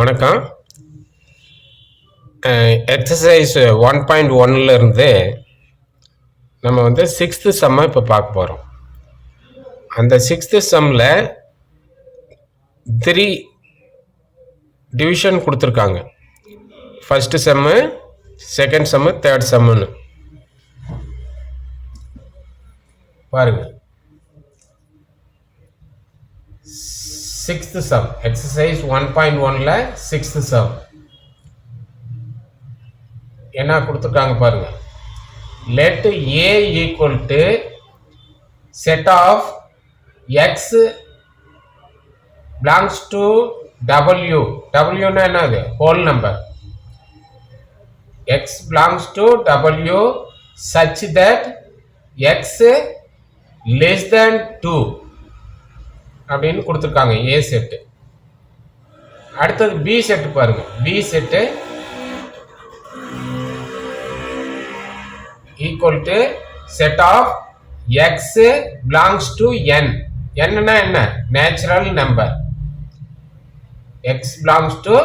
வணக்கம். எக்ஸசைஸ் 1.1 இருந்து நம்ம வந்து 6th சம்மை இப்போ பார்க்க போகிறோம். அந்த 6th சம்மில் 3 டிவிஷன் கொடுத்துருக்காங்க. First sum, second sum, third சம்முன்னு பாருங்க. 6th some, exercise 1.1ல 6th some என்ன கொடுத்துருக்காங்க பாருங்க. Let A equal to set of X belongs to W. Wனா என்னது? Whole number. X belongs to W such that X less than 2 அப்படின்னு கொடுத்துருக்காங்க. A set. அடுத்தது B செட்டு பாருங்க. B set equal to set of X belongs to N. N என்ன? Natural number. X belongs to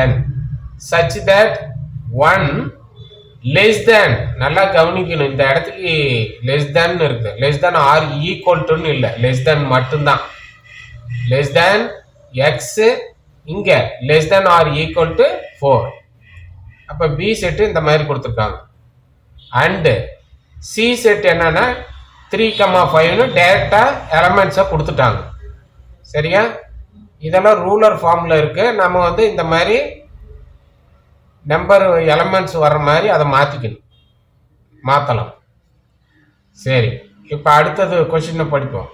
N such that 1 less than, நல்லா கவனிக்கணும், இந்த இடத்துக்கு less than இருக்கு. less than or equal to இல்ல, less than மட்டும்தான். less than X, இங்க less than or equal to 4. அப்ப B செட் இந்த மாதிரி கொடுத்துருக்காங்க. அண்ட் சி செட் என்னன்னா 3,5ன்னு டைரக்டா எலமெண்ட்ஸை கொடுத்துட்டாங்க. சரியா? இதெல்லாம் ரூலர் ஃபார்ம்ல இருக்கு. நம்ம வந்து இந்த மாதிரி நம்பர் எலமெண்ட்ஸ் வர்ற மாதிரி அதை மாற்றலாம். சரி, இப்போ அடுத்தது கொஸ்டினை படிப்போம்.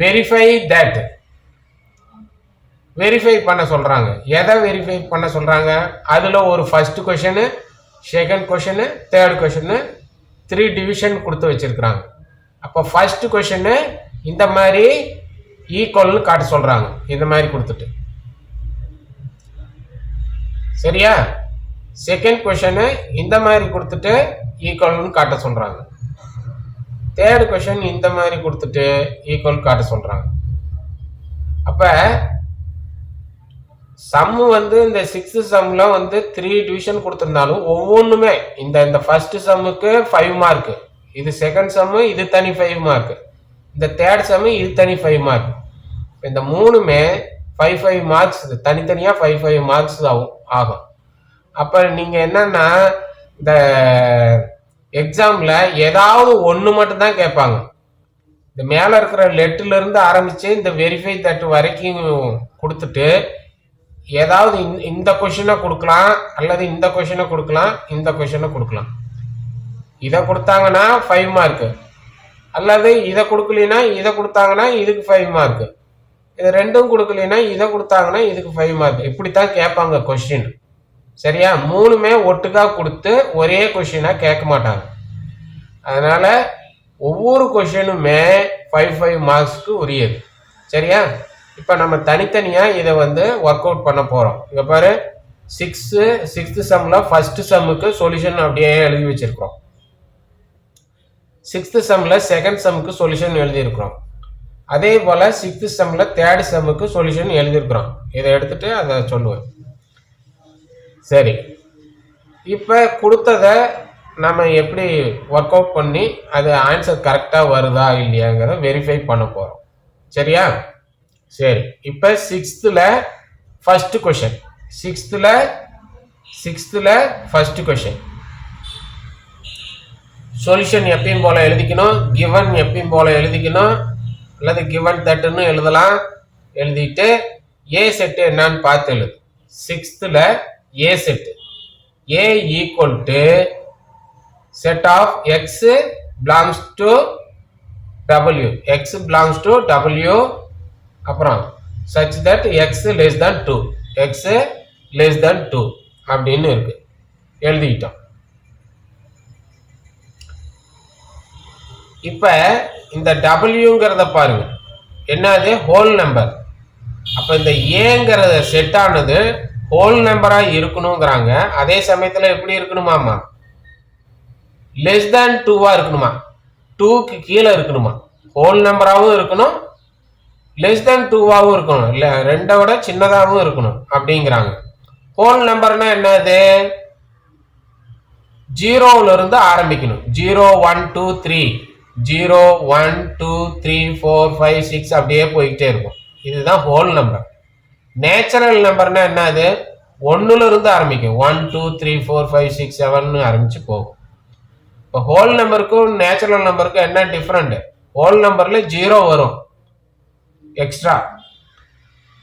Verify that. வெரிஃபை பண்ண சொல்றாங்க. எதை வெரிஃபை பண்ண சொல்றாங்க? அதுல ஒரு first question, second question, third question, 3 division கொடுத்து வச்சிருக்கிறாங்க. அப்போ ஃபர்ஸ்ட் கொஸ்டின் இந்த மாதிரி ஈக்குவல்னு காட்ட சொல்றாங்க. இந்த மாதிரி கொடுத்துட்டு, சரியா? செகண்ட் கொஸ்டின் இந்த மாதிரி கொடுத்துட்டு ஈக்குவல்னு காட்ட சொல்றாங்க. தேர்ட் கொஸ்டின் இந்த மாதிரி கொடுத்துட்டு ஈக்குவல் காட்ட சொல்றாங்க. அப்ப சம் வந்து இந்த 6th சம்ல வந்து 3 டிவிஷன் கொடுத்திருந்தாலும் ஒவ்வொன்றுமே இந்த ஃபர்ஸ்ட் சம்முக்கு 5 மார்க், இது செகண்ட் சம்மு இது தனி 5 மார்க், இந்த தேர்ட் சம்மு இது தனி 5 மார்க். இந்த மூணுமே 5 மார்க்ஸ், தனித்தனியா 5 மார்க்ஸ் ஆகும். அப்ப நீங்க என்னன்னா இந்த எக்ஸாம்ல ஏதாவது ஒன்று மட்டும் தான் கேட்பாங்க. இந்த மேல இருக்கிற லெட்டுல இருந்து ஆரம்பிச்சு இந்த வெரிஃபை தட் வரைக்கும் கொடுத்துட்டு ஏதாவது இந்த கொஸ்டினை கொடுக்கலாம், அல்லது இந்த கொஸ்டினை கொடுக்கலாம், இந்த கொஸ்டினை கொடுக்கலாம். இதை கொடுத்தாங்கன்னா 5 மார்க், அல்லது இதை கொடுக்கலனா இதை கொடுத்தாங்கன்னா இதுக்கு 5 மார்க், இது ரெண்டும் கொடுக்கலனா இதை கொடுத்தாங்கன்னா இதுக்கு 5 மார்க். இப்படித்தான் கேட்பாங்க கொஸ்டின். சரியா? மூணுமே ஒட்டுக்கா கொடுத்து ஒரே கொஸ்டினா கேட்க மாட்டாங்க. அதனால ஒவ்வொரு கொஸ்டினுமே 5 மார்க்ஸ்க்கு உரியது. சரியா? இப்போ நம்ம தனித்தனியா இதை வந்து ஒர்க் அவுட் பண்ண போறோம். இங்க பாரு, 6th சம்ல ஃபர்ஸ்ட் சம்முக்கு சொல்யூஷன் அப்படியே எழுதி வச்சிருக்கிறோம். 6th சம்ல second சம்முக்கு solution எழுதியிருக்கிறோம். அதே போல 6th சம்ல தேர்ட் சம்முக்கு சொல்யூஷன் எழுதியிருக்கிறோம். இதை எடுத்துட்டு அதை சொல்லுவேன். சரி, இப்போ கொடுத்ததை நம்ம எப்படி ஒர்க் அவுட் பண்ணி அது ஆன்சர் கரெக்டாக வருதா இல்லையாங்கிறத வெரிஃபை பண்ண போறோம். சரியா? சரி, இப்போ 6th first question. 6th first question solution எப்பயும் போல எழுதிக்கணும், கிவன் எப்பயும் போல எழுதிக்கணும், அல்லது கிவன் தட்டுன்னு எழுதலாம். எழுதிட்டு ஏ செட்டு என்னன்னு பார்த்து எழுது. 6th A set. A equal to set of X belongs to W. X belongs to W, அப்புறம் such that X less than 2. X less than 2 அப்படின்னு இருக்கு. எழுதிட்டோம். இப்ப இந்த Wங்கிறத பாருங்க, என்னது? Whole number. அப்ப இந்த ஏங்கிற செட் ஆனது ஹோல் நம்பரா இருக்கணுங்கிறாங்க. அதே சமயத்துல எப்படி இருக்கணுமாமா? லெஸ் தேன் 2 இருக்கணுமா, 2க்கு கீழே இருக்கணுமா. ஹோல் நம்பராகவும் இருக்கணும், லெஸ் தேன் 2 இருக்கணும். லெஸ் தென் 2வாகவும் இருக்கணும், இல்லை 2 விட சின்னதாகவும் இருக்கணும் அப்படிங்கிறாங்க. ஹோல் நம்பர்னா என்னது? 0ல இருந்து ஆரம்பிக்கணும். 0 1 2 3 0 1 2 3 4 5 6 அப்படியே போய்கிட்டே இருக்கும். இதுதான் ஹோல் நம்பர். நேச்சுரல் நம்பர்னா என்னது? 1ல இருந்து ஆரம்பிக்கும். 1 2 3 4 5 6 7 ஆரம்பிச்சு போகும். இப்போ ஹோல் நம்பருக்கும் நேச்சுரல் நம்பருக்கும் என்ன டிஃப்ரெண்ட்? ஹோல் நம்பர்ல 0 வரும் எக்ஸ்ட்ரா,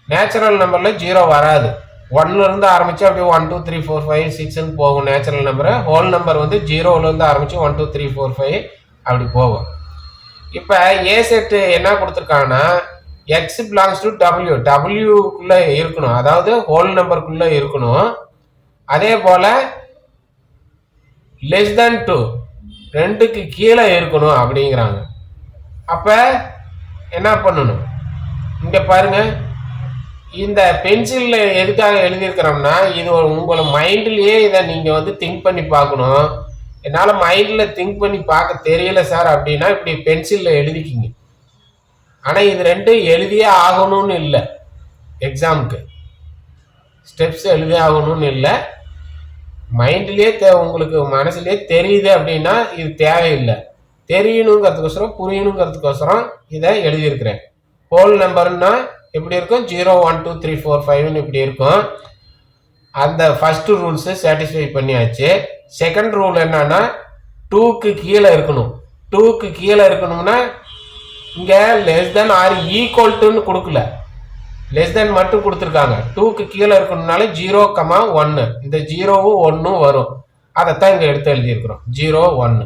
நேச்சுரல் நம்பர்ல 0 வராது. 1ல இருந்து ஆரம்பிச்சு அப்படியே 1 2 3 4 5 6ன்னு போகும் நேச்சுரல் நம்பர். ஹோல் நம்பர் வந்து 0ல இருந்து ஆரம்பிச்சு 1 2 3 4 5 அப்படி போகும். இப்போ ஏ செட் என்ன கொடுத்துருக்காங்கன்னா எக்ஸ் பிலாங்ஸ் டு டபிள்யூ, டபிள்யூக்குள்ள இருக்கணும், அதாவது ஹோல் நம்பருக்குள்ள இருக்கணும். அதே போல லெஸ் தென் 2 2க்கு கீழே இருக்கணும் அப்படிங்கிறாங்க. அப்ப என்ன பண்ணணும்? இங்க பாருங்க, இந்த பென்சில்ல எதுக்காக எழுதியிருக்கிறோம்னா இது உங்களை மைண்ட்லயே இதை நீங்க வந்து திங்க் பண்ணி பார்க்கணும். என்னால மைண்ட்ல திங்க் பண்ணி பார்க்க தெரியல சார் அப்படின்னா இப்படி பென்சில்ல எழுதிக்கிங்க. ஆனா இது ரெண்டும் எழுதியே ஆகணும்னு இல்லை, எக்ஸாமுக்கு ஸ்டெப்ஸ் எழுதியே ஆகணும்னு இல்லை. மைண்ட்லயே உங்களுக்கு மனசுலயே தெரியுது அப்படின்னா இது தேவையில்லை. தெரியணுங்கிறதுக்கோசரம் புரியணுங்கிறதுக்கோசரம் இதை எழுதியிருக்கிறேன். ஹோல் நம்பர்னா எப்படி இருக்கும்? 0 1 2 3 4 5ன்னு இப்படி இருக்கும். அந்த ஃபர்ஸ்ட் ரூல்ஸ் சாட்டிஸ்ஃபை பண்ணியாச்சு. செகண்ட் ரூல் என்னன்னா 2க்கு கீழே இருக்கணும். 2க்கு கீழே இருக்கணும்னா இங்க லெஸ் தென் ஆர் ஈக்குவல் டுன்னு கொடுக்கல, லெஸ் தென் மட்டும் கொடுத்துருக்காங்க. 2க்கு கீழே இருக்கணும்னால 0, 1 இந்த 0வும் 1ம் வரும். அதைத்தான் இங்க எடுத்து எழுதியிருக்கிறோம் 0 1.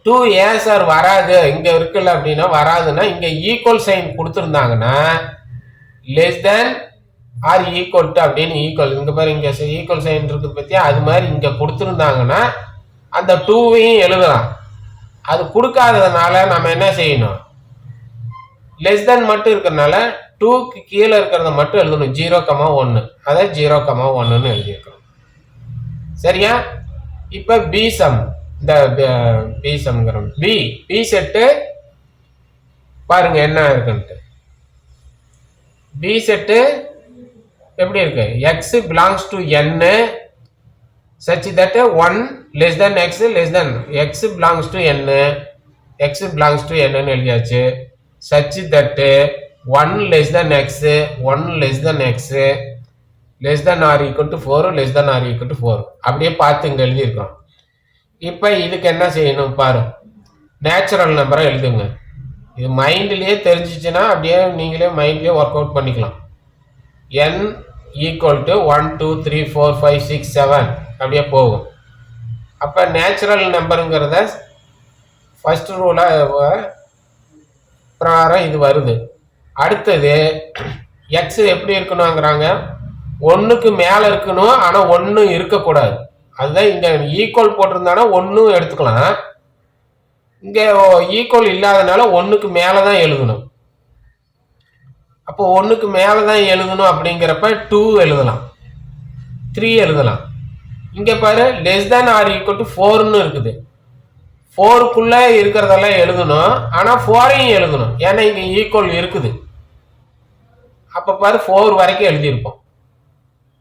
2 ஏன் சார் வராது இங்க இருக்குல்ல அப்படின்னா வராதுன்னா இங்க ஈக்குவல் சைன் கொடுத்துருந்தாங்கன்னா less than or equal to அப்படின்னு ஈக்குவல், இங்க பாரு இங்க ஈக்குவல் சைன் இருக்குது பத்தியா, அது மாதிரி இங்க கொடுத்துருந்தாங்கன்னா அந்த 2வையும் எழுதலாம். அது கொடுக்காததுனால நம்ம என்ன செய்யணும்? லெஸ் தென் மட்டும் இருக்கிறதுனால 2க்கு கீழே இருக்கிறத மட்டும் எழுதணும் 0, 1. அதை 0, 1ன்னு எழுதியிருக்கிறோம். சரியா? இப்ப பி சம், இந்த பி சம்ங்கிறோம். பி செட்டு பாருங்க என்ன இருக்குன்ட்டு. பி செட்டு எப்படி இருக்கு? X belongs to n such that 1 less than x less than x belongs to n, x belongs to n ன்னு எழுதியாச்சு. such that 1 less than x 1 less than x less than or equal to 4 less than or equal to 4 அப்படியே பார்த்து இங்க எழுதியிருக்கிறோம். இப்போ இதுக்கு என்ன செய்யணும் பாரு, நேச்சுரல் நம்பரை எழுதுங்க. இது மைண்ட்லயே தெரிஞ்சிச்சுன்னா அப்படியே நீங்களே மைண்ட்லயே ஒர்க் அவுட் பண்ணிக்கலாம். n ஈக்குவல் டு 1 2 3 4 5 6 7 அப்படியே போகும். அப்போ நேச்சுரல் நம்பருங்கிறத ஃபர்ஸ்ட் ரூலா பிரகாரம் இது வருது. அடுத்தது எக்ஸ் எப்படி இருக்கணுங்கிறாங்க? 1க்கு மேலே இருக்கணும், ஆனால் 1 இருக்கக்கூடாது. அதுதான் இங்கே ஈக்குவல் போட்டிருந்தானா 1 எடுத்துக்கலாம். இங்கே ஈக்குவல் இல்லாதனால 1க்கு மேலே தான் எழுதணும். அப்போ 1க்கு மேலே தான் எழுதணும் அப்படிங்கிறப்ப 2 எழுதலாம், 3 எழுதலாம். இங்க பாரு less than or equal to 4ன்னு இருக்குது. 4க்குள்ள இருக்கிறதெல்லாம் எழுதணும், ஆனா 4ஐயும் எழுதணும், ஏன்னா இங்க ஈக்குவல் இருக்குது. அப்ப பாரு 4 வரைக்கும் எழுதியிருப்போம்.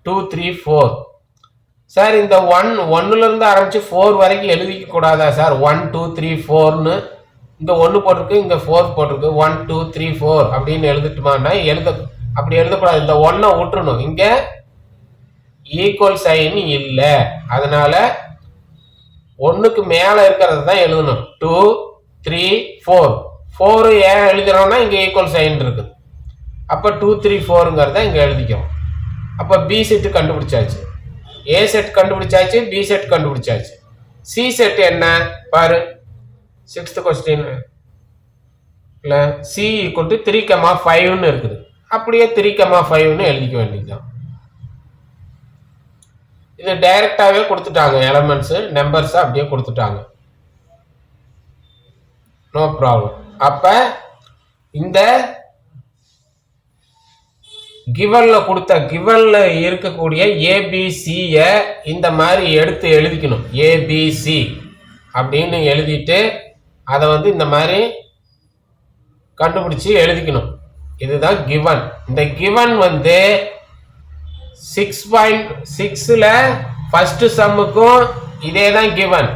2 3 4. சார் இந்த 1ல இருந்து ஆரம்பிச்சு 4 வரைக்கும் எழுதிக்க கூடாதா சார்? 1 2 3 4ன்னு இங்க 1 போட்டிருக்கு, இங்க 4 போட்டிருக்கு. 1 2 3 4 அப்படின்னு எழுதிட்டுமான்னா அப்படி எழுதக்கூடாது. இந்த 1 விட்டுறணும். இங்க ஈக்குவல் சைன் இல்லை, அதனால 1க்கு மேல இருக்கிறத தான் எழுதணும். 2 3 4 4 ஏன் எழுதுறோம்னா இங்க ஈக்குவல் சைன் இருக்கு. அப்ப 2 3 4ங்கிறத இங்க எழுதிக்கும். அப்ப பி செட் கண்டுபிடிச்சாச்சு, ஏ செட் கண்டுபிடிச்சாச்சு, பி செட் கண்டுபிடிச்சாச்சு. சி செட் என்ன பாரு, 6th question C equal to 3, 5ன்னு இருக்குது. அப்படியே 3, 5ன்னு எழுதிக்க வேண்டியதுதான். இது டைரக்டாவே கொடுத்துட்டாங்க, எலமெண்ட்ஸ் நம்பர்ஸ் அப்படியே கொடுத்துட்டாங்க, நோ ப்ராப்ளம். அப்ப இந்த கிவன்ல கொடுத்த கிவன்ல இருக்கக்கூடிய ஏபிசிய இந்த மாதிரி எடுத்து எழுதிக்கணும். ஏபிசி அப்படின்னு எழுதிட்டு அதை வந்து இந்த மாதிரி கண்டுபிடிச்சி எழுதிக்கணும். இதுதான் கிவன். இந்த கிவன் வந்து 6.6ல ஃபர்ஸ்ட் சம்முக்கும் இதே தான் கிவன்,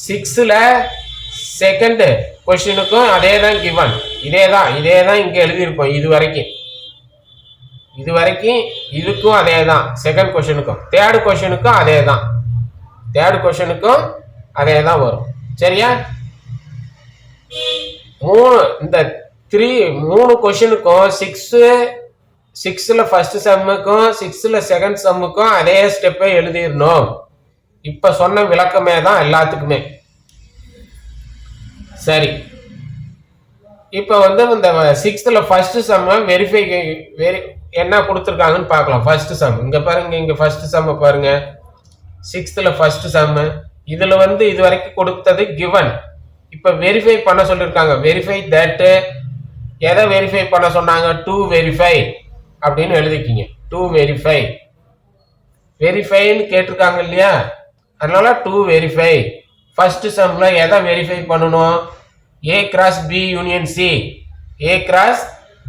6ல செகண்ட் கொஸ்டினுக்கும் அதே தான் கிவன். இதே தான் இங்க எழுதியிருப்போம். இது வரைக்கும் இதுக்கும் அதே தான், செகண்ட் கொஸ்டினுக்கும். தேர்ட் கொஸ்டினுக்கும் அதே தான் வரும். சரியா? இந்த 3 கொஸ்டினுக்கும் 6ல ஃபர்ஸ்ட் சம்முக்கும் 6ல செகண்ட் சம்முக்கும் அதே ஸ்டெப்பை எழுதிடணும். இப்ப சொன்ன விளக்கமே தான் எல்லாத்துக்குமே. சரி, இப்ப வந்து இந்த 6ல ஃபர்ஸ்ட் சம்ம வெரிஃபை என்ன கொடுத்துருக்காங்கன்னு பார்க்கலாம். ஃபர்ஸ்ட் சம் இங்க பாருங்க, இங்க ஃபர்ஸ்ட் சம்ம பாருங்க, 6ல ஃபர்ஸ்ட் சம்ம. இதுல வந்து இது வரைக்கும் கொடுத்தது கிவன். இப்ப வெரிஃபை பண்ண சொல்லியிருக்காங்க. வெரிஃபை தட், எதை வெரிஃபை பண்ண சொன்னாங்க? டு வெரிஃபை அப்படின்னு எழுதிக்கிங்க. டு வெரிஃபைன்னு கேட்டிருக்காங்க இல்லையா, அதனால டு வெரிஃபை. ஃபர்ஸ்ட் சம்ல எதை வெரிஃபை பண்ணணும்? A cross B union C, A cross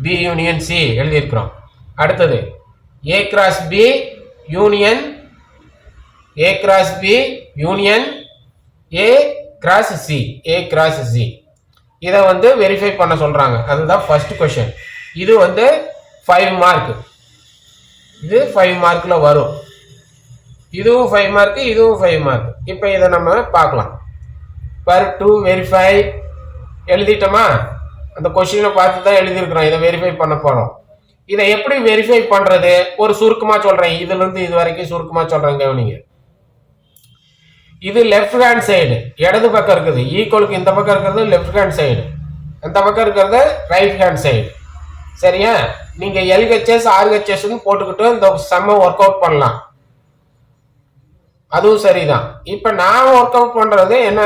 B union C எழுதியிருக்கிறோம். அடுத்தது A cross B union A cross C, A cross C. இதை வந்து வெரிஃபை பண்ண சொல்றாங்க. அதுதான் ஃபர்ஸ்ட் கொஸ்டின். இது வந்து 5 மார்க். இது 5 மார்க்ல வரும். இதுவும் 5 மார்க், இதுவும் 5 மார்க். இப்போ இதை நம்ம பார்க்கலாம். பர் டு வெரிஃபை எழுதிட்டோமா? அந்த கொஸ்டினை பார்த்து தான் எழுதியிருக்கிறோம். இதை வெரிஃபை பண்ண போறோம். இதை எப்படி வெரிஃபை பண்றது ஒரு சுருக்கமா சொல்றேன். இதுல இருந்து இது வரைக்கும் சுருக்கமா சொல்றேன், கவனிங்க. இது லெஃப்ட் ஹேண்ட் சைடு, இடது பக்கம் இருக்குது. ஈக்குவலுக்கு இந்த பக்கம் இருக்கிறது லெஃப்ட் ஹேண்ட் சைடு, அந்த பக்கம் இருக்கிறது ரைட் ஹேண்ட் சைடு. சரியா? நீங்க LHS RHS போட்டுக்கிட்டு இந்த சம்ம ஒர்க் அவுட் பண்ணலாம். அதுவும் சரிதான். இப்ப நான் ஒர்க் அவுட் பண்றது என்ன,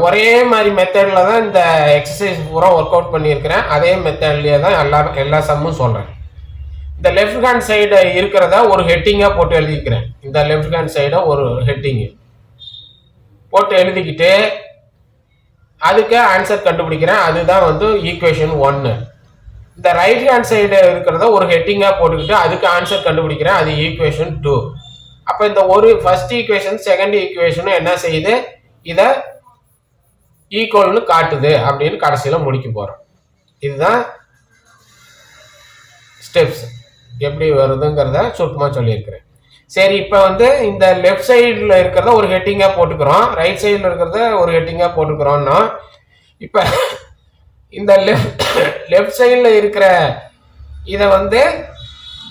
ஒரே மாதிரி மெத்தட்ல தான் இந்த எக்ஸசைஸ் பூரா ஒர்க் அவுட் பண்ணியிருக்கிறேன். அதே மெத்தட்லயே தான் எல்லா சம்மும் சொல்றேன். இந்த லெஃப்ட் ஹேண்ட் சைடு இருக்கிறத ஒரு ஹெட்டிங்கா போட்டு எழுதிக்கிறேன். இந்த லெஃப்ட் ஹேண்ட் சைட ஒரு ஹெட்டிங் போட்டு எழுதிக்கிட்டு அதுக்கு ஆன்சர் கண்டுபிடிக்கிறேன். அதுதான் வந்து ஈக்குவேஷன் 1. இந்த ரைட் ஹேண்ட் சைடு இருக்கிறத ஒரு ஹெட்டிங்கா போட்டுக்கிட்டு அதுக்கு ஆன்சர் கண்டுபிடிக்கிறேன். அது ஈக்குவேஷன் 2. அப்ப இந்த ஒரு ஃபர்ஸ்ட் ஈக்குவேஷன் செகண்ட் ஈக்குவேஷனும் என்ன செய்யுது, இத ஈக்குவல்னு காட்டுது அப்படின்னு கடைசியில முடிக்க போறோம். இதுதான் ஸ்டெப்ஸ். எப்படி வருதுங்கிறத சுருக்கமா சொல்லியிருக்கிறேன். சரி, இப்ப வந்து இந்த லெஃப்ட் சைடுல இருக்கிறத ஒரு ஹெட்டிங்கா போட்டுக்கிறோம், ரைட் சைடுல இருக்கிறத ஒரு ஹெட்டிங்கா போட்டுக்கிறோம்னா, இப்ப இந்த லெஃப்ட் சைடுல இருக்கிற இதை வந்து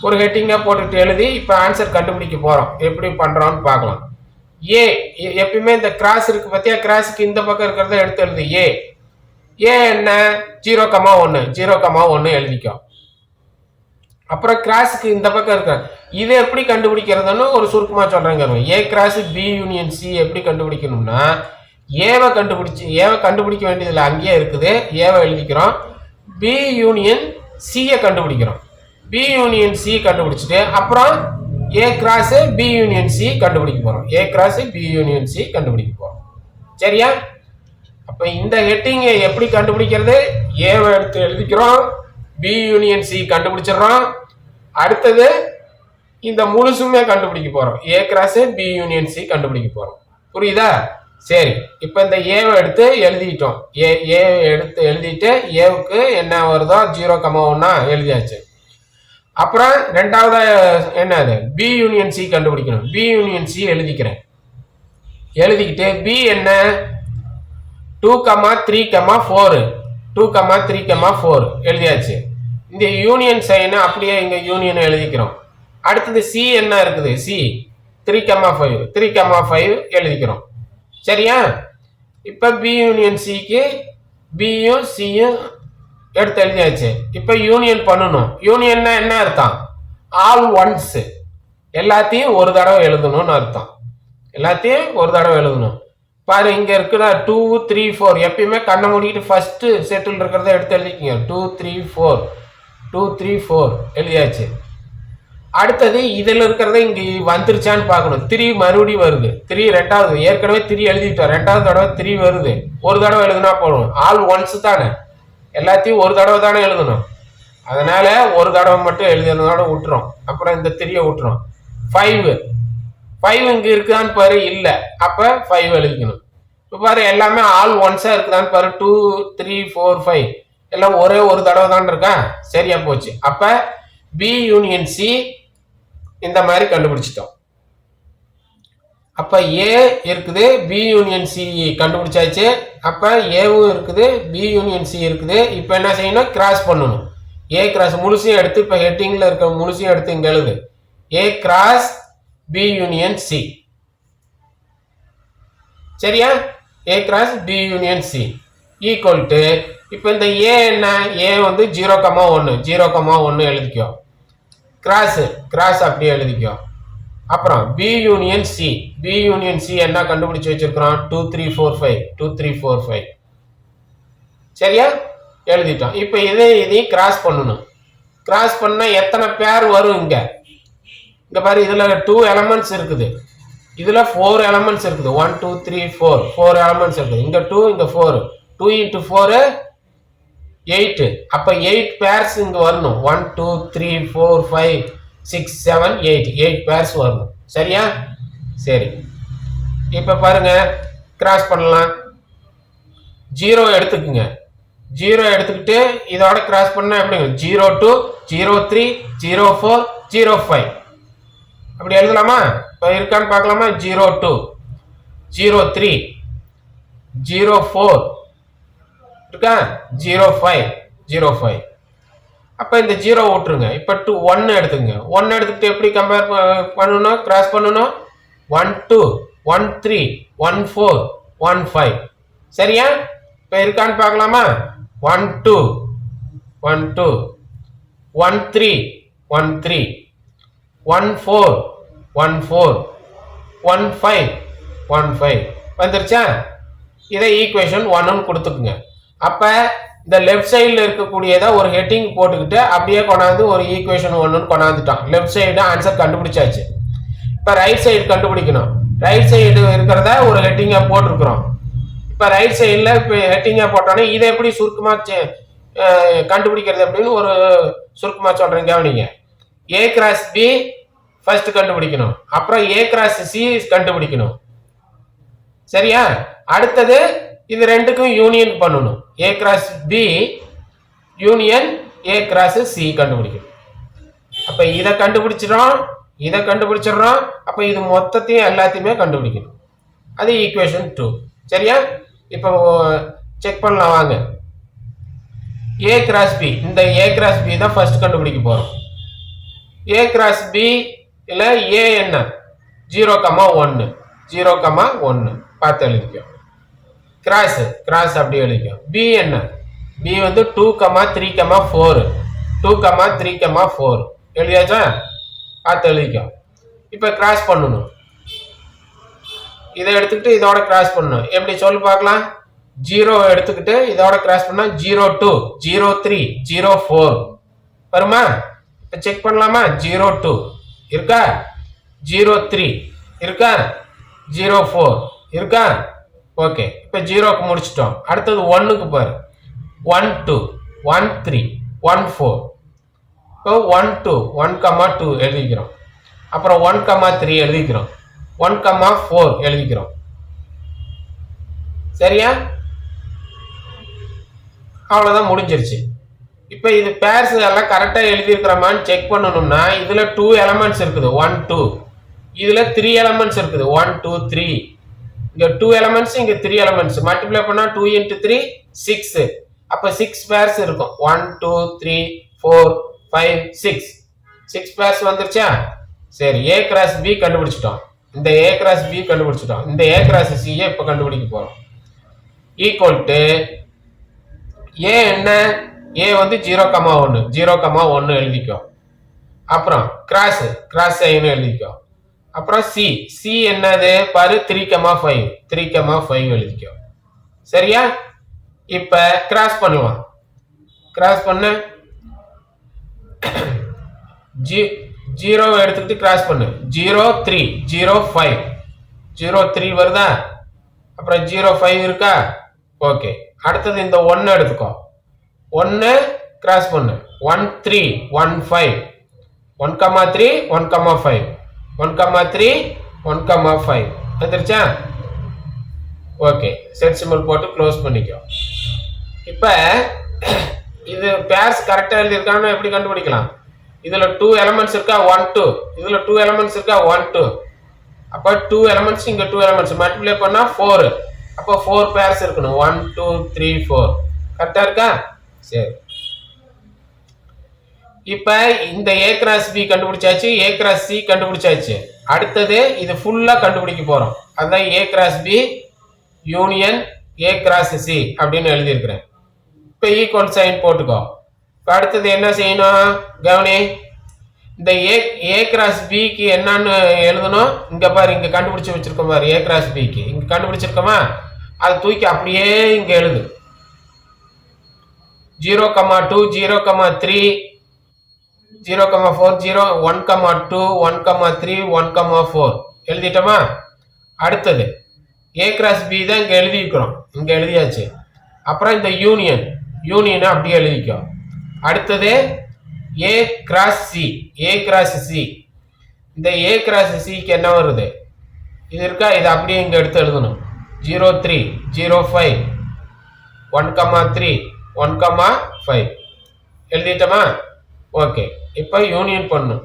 ஒரு ஹெட்டிங்கா போட்டுட்டு எழுதி இப்ப ஆன்சர் கண்டுபிடிக்க போறோம். எப்படி பண்றோம்னு பார்க்கலாம். ஏ எப்பயுமே இந்த கிராஸ் இருக்கு பத்தியா, கிராஸுக்கு இந்த பக்கம் இருக்கிறத எடுத்து எழுது. ஏ என்ன 0,1 0,1 எழுதிக்கோ. அப்புறம் கிராஸுக்கு இந்த பக்கம் இருக்க இதை எப்படி கண்டுபிடிக்கிறதுன்னு ஒரு சுருக்கமா சொல்றேங்க. A cross B union C எப்படி கண்டுபிடிக்கணும்னா, ஏவை கண்டுபிடிக்க வேண்டியதில்லை, அங்கேயே இருக்குது. ஏவை எழுதிக்கிறோம். பி யூனியன் சியை கண்டுபிடிக்கிறோம். பி யூனியன் சி கண்டுபிடிச்சிட்டு அப்புறம் A cross B union C கண்டுபிடிக்க போறோம். A cross B union C கண்டுபிடிக்க போறோம். சரியா? அப்ப இந்த ஹெட்டிங் எப்படி கண்டுபிடிக்கிறது? ஏவை எடுத்து எழுதிக்கிறோம், பி யூனியன் சி கண்டுபிடிச்சிடறோம். அடுத்தது இந்த முழுசுமே கண்டுபிடிக்க போறோம். A cross B union C கண்டுபிடிக்க போறோம். புரியுதா? சரி, இப்ப இந்த ஏவை எடுத்து எழுதிட்டோம். எடுத்து எழுதிட்டு ஏவுக்கு என்ன வருதோ 0,1 எழுதியாச்சு. அப்புறம் ரெண்டாவது என்னது, பி யூனியன் சி கண்டுபிடிக்கணும். பி யூனியன் சி எழுதிக்கிறேன். எழுதிக்கிட்டு பி என்ன 2,3,4 2,3,4 எழுதியாச்சு. இந்த யூனியன் சைன் அப்படியே இங்க யூனியன் எழுதிக்கிறோம். அடுத்தது சி என்ன இருக்குது, சி 3,5 எழுதிக்கிறோம். சரியா? இப்ப பி யூனியன் சிக்கு பியும் சியும் எடுத்து எழுதியாச்சு. இப்ப யூனியன் பண்ணணும். யூனியன்னா என்ன அர்த்தம்? ஆல் ஒன்ஸ், எல்லாத்தையும் ஒரு தடவை எழுதணும்னு அர்த்தம். எல்லாத்தையும் ஒரு தடவை எழுதணும். பாரு, இங்க இருக்குன்னா 2, 3, 4 எப்பயுமே கண்ணை மூடிக்கிட்டு ஃபர்ஸ்ட் செட்டில் இருக்கிறத எடுத்து எழுதிக்கிங்க. 2, 3, 4 2, 3, 4 எழுதியாச்சு. அடுத்தது இதுல இருக்கிறத இங்க வந்துருச்சான்னு பார்க்கணும். 3 மறுபடியும் வருது. 3 ரெண்டாவது, ஏற்கனவே 3 எழுதிட்டோம், ரெண்டாவது தடவை 3 வருது. ஒரு தடவை எழுதுனா போதும். ஆல் ஒன்ஸ் தானே. எல்லாத்தையும் ஒரு தடவை தானே எழுதணும். அதனால ஒரு தடவை மட்டும் எழுதுறதோட விட்டுரும். அப்புறம் இந்த 3 விட்டுரும். 5 இங்க இருக்குதான்னு பாரு, இல்ல. அப்ப 5 எழுதிக்கணும். இப்ப பாரு எல்லாமே ஆல் ஒன்ஸா இருக்குதான்னு பாரு. 2 3 4 5 எல்லாம் ஒரே ஒரு தடவை தான் இருக்கா. சரியா போச்சு. அப்ப பி யூனியன் சி இந்த மாதிரி கண்டுபிடிச்சிட்டோம். அப்ப ஏ இருக்குது, பி யூனியன் சி கண்டுபிடிச்சாச்சு. அப்ப ஏவும் இருக்குது, பி யூனியன் சி இருக்குது. இப்ப என்ன செய்யணும்? கிராஸ் பண்ணணும். ஏ கிராஸ் முழுசையும் எடுத்து இப்ப ஹெட்டிங்ல இருக்க முழுசையும் எடுத்து இங்க எழுது. A cross B union C. சரியா? A cross B union C equal to, இப்ப இந்த ஏ என்ன? ஏ வந்து 0,1 0,1 எழுதிக்கோ. கிராஸ் அப்படியே எழுதிக்கோ. அப்புறம் B union C, B union C என்ன கண்டுபிடிச்சு வச்சிருக்கிறோம்? 2 3 4 5 2 3 4 5. சரியா? எழுதிட்டோம். இப்ப இதையும் கிராஸ் பண்ணணும். கிராஸ் பண்ணா எத்தனை பேர் வரும்? இங்க பாரு, இதுல 2 எலமெண்ட்ஸ் இருக்குது, இதுல 4 எலமெண்ட்ஸ் இருக்குது. 1 2 3 4 எலமெண்ட்ஸ் இருக்குது. இங்க 2 இங்க 4. 2 × 4 8. அப்ப 8 பேர்ஸ் இங்க வரணும். 1 2 3 4 5 6 7 8 பேர்ஸ் வரணும். சரியா? சரி, இப்ப பாருங்க கிராஸ் பண்ணலாம். 0 எடுத்துக்குங்க. 0 எடுத்துக்கிட்டு இதோட கிராஸ் பண்ணா எப்படிங்க? 02 03 04 05 அப்படி எழுதலாமா? இப்ப இருக்கான்னு பார்க்கலாமா? 02 03 04 இருக்கா? 05 05. அப்ப இந்த 0 விட்டுருங்க. இப்ப 1 எடுத்துங்க. 1 எடுத்துக்கிட்டு எப்படி கம்பேர் பண்ணணும்? கிராஸ் பண்ணணும். 1 2 1 3 1 4 1 5. சரியா? இப்ப இருக்கான்னு பார்க்கலாமா? 1 2 1 2 1 3 1 3 1 4 1 4 1 5 1 5 வந்துருச்சா? இதை ஈக்குவேஷன் 1 கொடுத்துக்குங்க. அப்ப இந்த லெஃப்ட் சைடில் இருக்கக்கூடியதை ஒரு ஹெட்டிங் போட்டுக்கிட்டு அப்படியே கொண்டாந்து ஒரு ஈக்குவேஷன் 1 கொண்டாந்துட்டோம். லெஃப்ட் சைடு ஆன்சர் கண்டுபிடிச்சாச்சு. இப்ப ரைட் சைடு கண்டுபிடிக்கணும். ரைட் சைடு இருக்கிறத ஒரு ஹெட்டிங்கா போட்டிருக்கிறோம். இப்ப ரைட் சைடில் இப்போ ஹெட்டிங்கா போட்டோன்னே இதை எப்படி சுருக்கமா கண்டுபிடிக்கிறது அப்படின்னு ஒரு சுருக்கமா சொல்றேன், கவனிங்க. ஏ கிராஸ் பி ஃபர்ஸ்ட் கண்டுபிடிக்கணும். அப்புறம் ஏ கிராஸ் சி கண்டுபிடிக்கணும். சரியா? அடுத்தது இது ரெண்டுக்கும் யூனியன் பண்ணணும். A cross B union A cross C கண்டுபிடிக்கணும். அப்ப இதை கண்டுபிடிச்சிடறோம், இதை கண்டுபிடிச்சிடறோம். அப்ப இது மொத்தத்தையும் எல்லாத்தையுமே கண்டுபிடிக்கணும். அது ஈக்குவேஷன் 2. சரியா? இப்போ செக் பண்ணலாம் வாங்க. ஏ கிராஸ் பி, இந்த ஏ கிராஸ் பி தான் ஃபர்ஸ்ட் கண்டுபிடிக்க போறோம். ஏ கிராஸ் பி இல்ல ஏ என்ன? 0,1 0,1 பார்த்து எழுதிக்கோ. கிராஸ் அப்படி எழுதிக்கோ. பி என்ன? பி வந்து 2,3,4 2,3,4 எழுதியாச்சா? பார்த்து எழுதிக்கோ. இப்ப கிராஸ் பண்ணணும். இதை எடுத்துக்கிட்டு இதோட கிராஸ் பண்ணணும். எப்படி சொல்லு பார்க்கலாம்? 0 எடுத்துக்கிட்டு இதோட கிராஸ் பண்ணா 02 03 04 வருமா? இப்ப செக் பண்ணலாமா? 02 இருக்கா? 03 இருக்கா? 04 இருக்கா? ஓகே. இப்ப 0க்கு முடிச்சிட்டோம். அடுத்தது 1க்கு பாரு. 1 2 1 3 1 4. இப்போ 1 2 1,2 எழுதிக்கிறோம். அப்புறம் 1,3 எழுதிக்கிறோம். 1,4 எழுதிக்கிறோம். சரியா? அவ்வளவுதான், முடிஞ்சிருச்சு. இப்ப இது பேர்ஸ் எல்லாம் கரெக்டா எழுதி இருக்கிறோமான்னு செக் பண்ணணும்னா இதுல 2 எலமெண்ட்ஸ் இருக்குது. 1 2. இதுல 3 எலமெண்ட்ஸ் இருக்குது. 1 2 3. இங்க 2 எலமெண்ட்ஸ், இங்க 3 எலமெண்ட்ஸ். மல்டிப்ளை பண்ணா 2 × 3 6. அப்ப 6 பேர்ஸ் இருக்கும். 1 2 3 4 5 6 பேர்ஸ் வந்துருச்சா? சரி, ஏ கிராஸ் பி கண்டுபிடிச்சிட்டோம். இந்த ஏ கிராஸ் பி கண்டுபிடிச்சிட்டோம். இந்த ஏ கிராஸ் சி இப்ப கண்டுபிடிக்க போறோம். ஈக்குவல் டு ஏ என்ன? ஏ வந்து 0,1 0,1 எழுதிக்கோ. அப்புறம் கிராஸ் சைன் எழுதிக்கோ. அப்புறம் சி என்னது பாரு? 3,5 3,5 எழுதிக்கோ. சரியா? இப்ப கிராஸ் பண்ணுவான். கிராஸ் பண்ண 0 எடுத்துக்கிட்டு கிராஸ் பண்ணு. 03 05 03 வருதா? அப்புறம் 05 இருக்கா? ஓகே. அடுத்தது இந்த 1 எடுத்துக்கோ. 1 கிராஸ் பண்ணு 1 3 1 5 1,3 1,5 1,3 1,5 வந்துருச்சா? ஓகே, செட் சிம்பிள் போட்டு க்ளோஸ் பண்ணிக்கோ. இப்போ இது பேர்ஸ் கரெக்டாக எழுதியிருக்கான்னு எப்படி கண்டுபிடிக்கலாம்? இதில் 2 எலமெண்ட்ஸ் இருக்கா 1 2, இதில் 2 எலமெண்ட்ஸ் இருக்கா 1 2. அப்போ 2 எலமெண்ட்ஸ் இங்கே 2 எலமெண்ட்ஸ் மல்டிப்ளை பண்ணால் 4. அப்போ 4 பேர்ஸ் இருக்கணும் 1 2 3 4. கரெக்டாக இருக்கா? சரி, இப்போ இந்த ஏ கிராஸ் பி கண்டுபிடிச்சாச்சு, ஏ கிராஸ் சி கண்டுபிடிச்சாச்சு. அடுத்தது இது ஃபுல்லாக கண்டுபிடிக்க போகிறோம். அதுதான் A cross B union A cross C அப்படின்னு எழுதியிருக்கிறேன். இப்போ ஈக்குவல் சைன் போட்டுக்கோ. இப்போ அடுத்தது என்ன செய்யணும் கவனி, இந்த ஏ கிராஸ் பிக்கு என்னன்னு எழுதணும். இங்கே பாரு, இங்கே கண்டுபிடிச்சி வச்சிருக்கோம் பாரு, ஏ கிராஸ் பிக்கு இங்கே கண்டுபிடிச்சிருக்கோமா, அதை தூக்கி அப்படியே இங்கே எழுது. 0,2 0,3 0,4 0 1,2 1,3 1,4 எழுதிட்டோமா? அடுத்தது ஏ கிராஸ் பி தான் இங்கே எழுதிக்கிறோம், இங்கே எழுதியாச்சு. அப்புறம் இந்த யூனியனை அப்படியே எழுதிக்கோ. அடுத்தது A cross C, A cross C. இந்த ஏ கிராஸ் சிக்கு என்ன வருது? இது இருக்கா, இது அப்படியே இங்கே எடுத்து எழுதணும். 0 3 0 5 1,3 1,5 எழுதிட்டோமா? ஓகே, இப்போ யூனியன் பண்ணும்.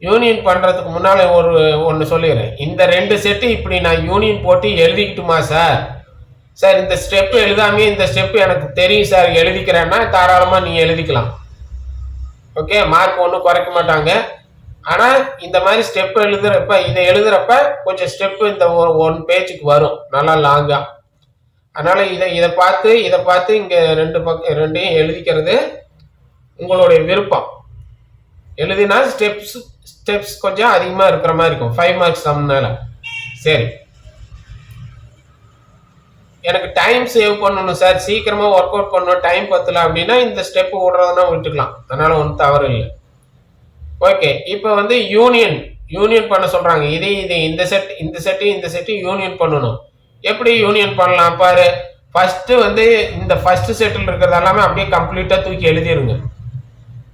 யூனியன் பண்ணுறதுக்கு முன்னால் ஒன்று சொல்லிடுறேன். இந்த 2 செட்டு இப்படி நான் யூனியன் போட்டு எழுதிக்கிட்டுமா சார்? சார் இந்த ஸ்டெப்பு எழுதாமே இந்த ஸ்டெப்பு எனக்கு தெரியும் சார் எழுதிக்கிறேன்னா தாராளமாக நீ எழுதிக்கலாம். ஓகே, மார்க் ஒன்றும் குறைக்க மாட்டாங்க. ஆனால் இந்த மாதிரி ஸ்டெப்பு எழுதுறப்ப, இதை எழுதுறப்ப கொஞ்சம் ஸ்டெப்பு இந்த 1 பேஜுக்கு வரும் நல்லா லாங்காக. அதனால் இதை பார்த்து இங்கே 2 பக்கம் 2ஐயும் எழுதிக்கிறது உங்களுடைய விருப்பம். எழுதினா ஸ்டெப்ஸ் கொஞ்சம் அதிகமாக இருக்கிற மாதிரி இருக்கும், 5 மார்க்ஸ் சம்னால. சரி, எனக்கு டைம் சேவ் பண்ணணும் சார், சீக்கிரமாக ஒர்க் அவுட் பண்ணணும், டைம் பத்தல அப்படின்னா இந்த ஸ்டெப்பு விடுறதுனா விட்டுக்கலாம், அதனால ஒன்றும் தவறு இல்லை. ஓகே, இப்போ வந்து யூனியன் பண்ண சொல்கிறாங்க. இந்த செட்டு யூனியன் பண்ணணும். எப்படி யூனியன் பண்ணலாம் பாரு. ஃபர்ஸ்ட் வந்து இந்த ஃபர்ஸ்ட் செட்டில் இருக்கிறது எல்லாமே அப்படியே கம்ப்ளீட்டாக தூக்கி எழுதிருங்க.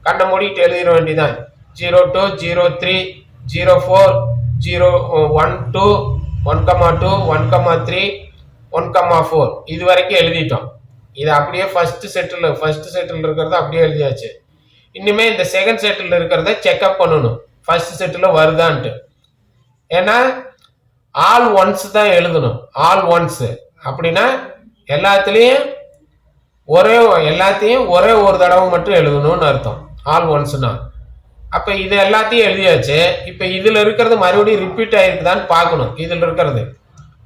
கண்ணை மூடிட்டு எழுதிட வேண்டியதான். 02 03 04 012 1,2 1,3 1,4 இது வரைக்கும் எழுதிட்டோம். இது அப்படியே ஃபர்ஸ்ட் செட்டில் இருக்கிறத அப்படியே எழுதியாச்சு. இனிமே இந்த செகண்ட் செட்டில் இருக்கிறத செக்அப் பண்ணணும், ஃபர்ஸ்ட் செட்டில் வருதான்ட்டு. ஏன்னா ஆல் ஒன்ஸ் தான் எழுதணும். ஆல் ஒன்ஸ் அப்படின்னா எல்லாத்தையும் ஒரே ஒரு தடவை மட்டும் எழுதணும்னு அர்த்தம். ஆல் ஒன்ஸ்னா அப்ப இது எல்லாத்தையும் எழுதியாச்சு. இப்ப இதுல இருக்கிறது மறுபடியும் ரிப்பீட் ஆயிருக்குதான்னு பார்க்கணும். இதுல இருக்கிறது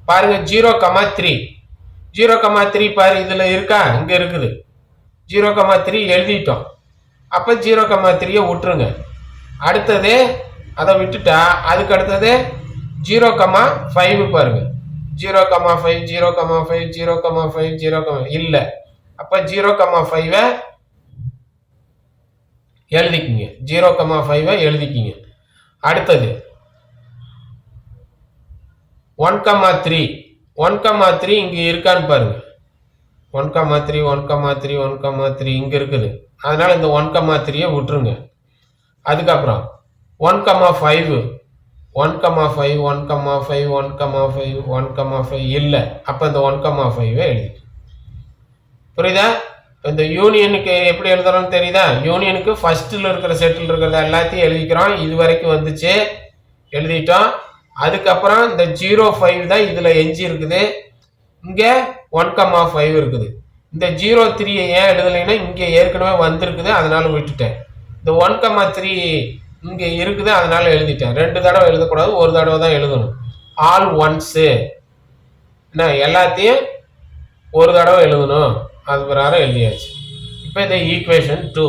பாருங்க 0,3 பாரு, இதுல இருக்கா, இங்க இருக்குது 0,3 எழுதிட்டோம். அப்ப 0,3 விட்டுருங்க. அடுத்தது அதை விட்டுட்டா அதுக்கு அடுத்தது 0,5 பாருங்க. 0,5 0,5 0,5 0, இல்ல. அப்ப 0,5 எழுதிக்கிங்க. 0,5 எழுதிக்கிங்க. அடுத்தது 1,3 இங்க இருக்கான்னு பாருங்க. 1,3 இங்க இருக்குது. அதனால இந்த 1,3 விட்டுருங்க. அதுக்கப்புறம் 1,5 இல்ல. அப்ப இந்த 1,5 எழுதி. புரியுதா? இந்த யூனியனுக்கு எப்படி எழுதுறோம்னு தெரியுதா? யூனியனுக்கு ஃபர்ஸ்ட்ல இருக்கிற செட்டில் இருக்கிறத எல்லாத்தையும் எழுதிக்கிறோம். இது வரைக்கும் வந்துச்சு, எழுதிட்டோம். அதுக்கப்புறம் இந்த 0,5 தான் இதுல எஞ்சி இருக்குது. இங்க 1,5 இருக்குது. இந்த 0,3 ஏன் எழுதலைன்னா இங்க ஏற்கனவே வந்திருக்குது, அதனால விட்டுட்டேன். இந்த 1,3 இங்க இருக்குது, அதனால எழுதிட்டேன். 2 தடவை எழுதக்கூடாது, ஒரு தடவை தான் எழுதணும். ஆல் ஒன்ஸ் எல்லாத்தையும் ஒரு தடவை எழுதணும், அது பிரகாரம் எழுதியாச்சு. இப்போ இது ஈக்குவேஷன் 2.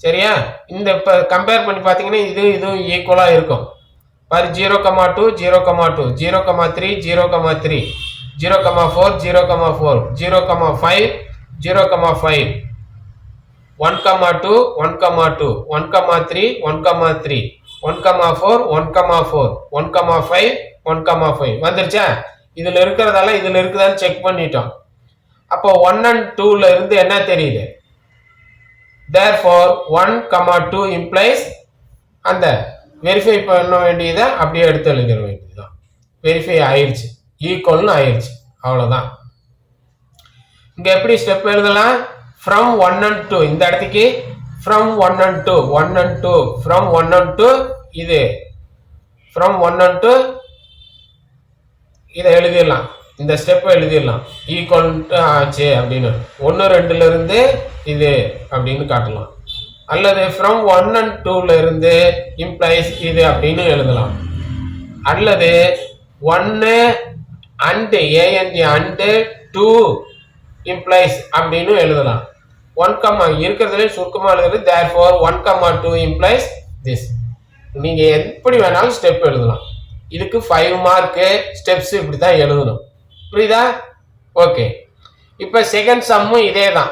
சரியா? இந்த இப்போ கம்பேர் பண்ணி பார்த்தீங்கன்னா இதுவும் ஈக்குவலாக இருக்கும். பாரு 0,2 0,2 0,3 0,3 0,4 0,4 0,5 0,5 1,2 1,2 1,3 1,3 1,4 1,4 1,5 1,5 வந்துருச்சா? இதுல இருக்கிறதால இதுல இருக்குதான்னு செக் பண்ணிட்டோம். அப்போ 1 and 2ல இருந்து என்ன தெரியுது? therefore 1, 2 implies அந்த வெரிஃபை பண்ண வேண்டியதை அப்படியே எடுத்து எழுதிட வேண்டியதுதான். வெரிஃபை ஆயிடுச்சு, ஈக்குவல்னு ஆயிடுச்சு, அவ்வளவுதான். இங்க எப்படி ஸ்டெப் எழுதலாம்? from 1 and 2 இந்த இடத்துக்கு from 1 and 2 1 and 2 from 1 and 2 இது from 1 and 2 இதை எழுதிடலாம், இந்த ஸ்டெப் எழுதிடலாம். ஈக்குவல் ஆச்சு அப்படின்னு 1 2ல இருந்து இது அப்படின்னு காட்டலாம். அல்லது from 1 and 2ல இருந்து implies இது அப்படின்னு எழுதலாம். அல்லது 1 and and 2 implies அப்படின்னு எழுதலாம். 1, இருக்கிறதுல சுருக்கமா எழுதுறது therefore 1, 2 implies this. நீங்க எப்படி வேணாலும் ஸ்டெப் எழுதலாம். இதுக்கு 5 மார்க் ஸ்டெப்ஸ் இப்படி தான் எழுதணும். புரியுதா? ஓகே. இப்ப செகண்ட் சம்மும் இதே தான்.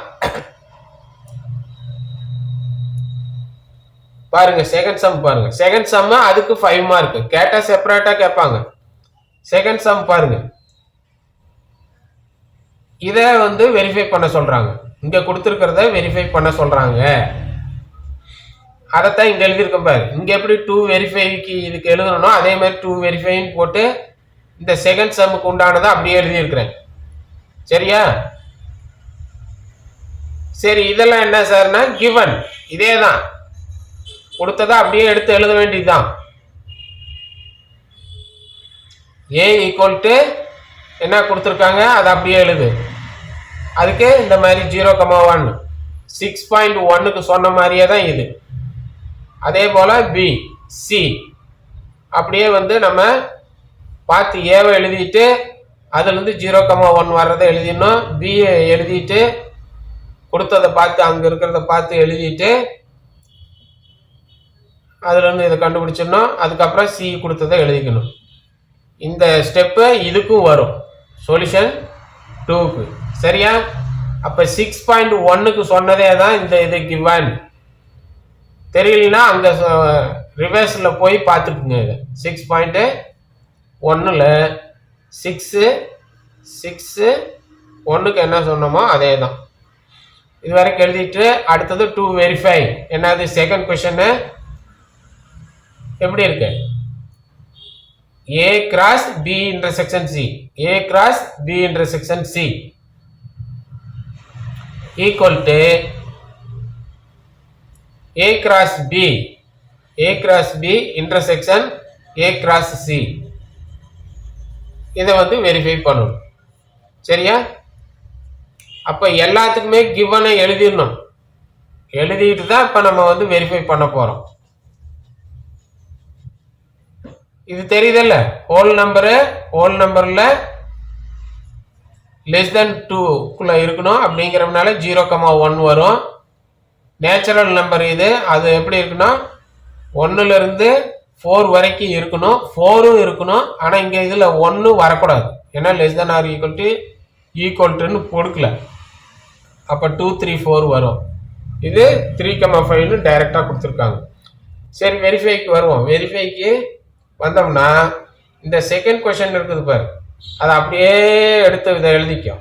பாருங்க செகண்ட் சம் பாருங்க. செகண்ட் சம் அதுக்கு 5 மார்க் கேட்டா செப்பரேட்டா கேட்பாங்க. செகண்ட் சம் பாருங்க. இத வந்து வெரிஃபை பண்ண சொல்றாங்க. இங்க கொடுத்திருக்கிறத வெரிஃபை பண்ண சொல்றாங்க. அதைத்தான் இங்க எழுதியிருக்கேன் பாரு. இங்க எப்படி 2 வெரிஃபைக்கு இதுக்கு எழுதணும் அதே மாதிரி 2 வெரிஃபைன்னு போட்டு இந்த செகண்ட் சம்முக்கு உண்டானதை அப்படியே எழுதியிருக்கிறேன். சரியா? சரி, இதெல்லாம் என்ன சார்னா கிவன் இதே தான், கொடுத்ததா அப்படியே எடுத்து எழுத வேண்டியதுதான். ஏ ஈக்குவல் டு என்ன கொடுத்துருக்காங்க அதை அப்படியே எழுது. அதுக்கு இந்த மாதிரி 0,1 6.1க்கு சொன்ன மாதிரியே தான் இது. அதே போல பி சி அப்படியே வந்து நம்ம பார்த்து ஏவை எழுதிட்டு அதுல இருந்து 0,1 வர்றதை எழுதிடணும். பி எழுதிட்டு கொடுத்ததை பார்த்து அங்க இருக்கிறத பார்த்து எழுதிட்டு அதுல இருந்து இதை கண்டுபிடிச்சிடணும். அதுக்கப்புறம் சி கொடுத்ததை எழுதிக்கணும். இந்த ஸ்டெப்பு இதுக்கும் வரும் சொல்யூஷன் 2க்கு. சரியா? அப்ப 6.1க்கு சொன்னதே தான் இந்த இது கிவன். தெரியலனா அங்க ரிவர்ஸ்ல போய் பார்த்துக்குங்க. இது 6.1ல 6.1க்கு என்ன சொன்னோமோ அதே தான். இது வரைக்கும் எழுதிட்டு அடுத்தது 2 வெரிஃபை. என்னது செகண்ட் क्वेश्चन எப்படி இருக்கு? A cross B intersection C. A cross B intersection C equal to A cross B. A cross B intersection A cross C. இதை வந்து வெரிஃபை பண்ணணும். சரியா? அப்ப எல்லாத்துக்குமே கிவனை எழுதிடணும். எழுதிட்டு தான் இப்ப நம்ம வந்து வெரிஃபை பண்ண போறோம். இது தெரியுதல்ல? ஹோல் நம்பர்ல லெஸ் தென் 2க்குள்ள இருக்கணும் அப்படிங்கிறதுனால 0,1 வரும். நேச்சுரல் நம்பர் இது. அது எப்படி இருக்குன்னா 1ல இருந்து 4 வரைக்கும் இருக்கணும். 4ம் இருக்கணும். ஆனா இங்க இதுல 1 வரக்கூடாது. ஏன்னா லெஸ் தென் ஆர் ஈக்குவல் டுன்னு கொடுக்கல. அப்ப 2 3 4 வரும். இது 3,5ன்னு டைரக்டா கொடுத்துருக்காங்க. சரி, வெரிஃபைக்கு வருவோம். வெரிஃபைக்கு வந்தோம்னா இந்த செகண்ட் क्वेश्चन இருக்குது பாரு, அதை அப்படியே எடுத்து இதை எழுதிக்கும்.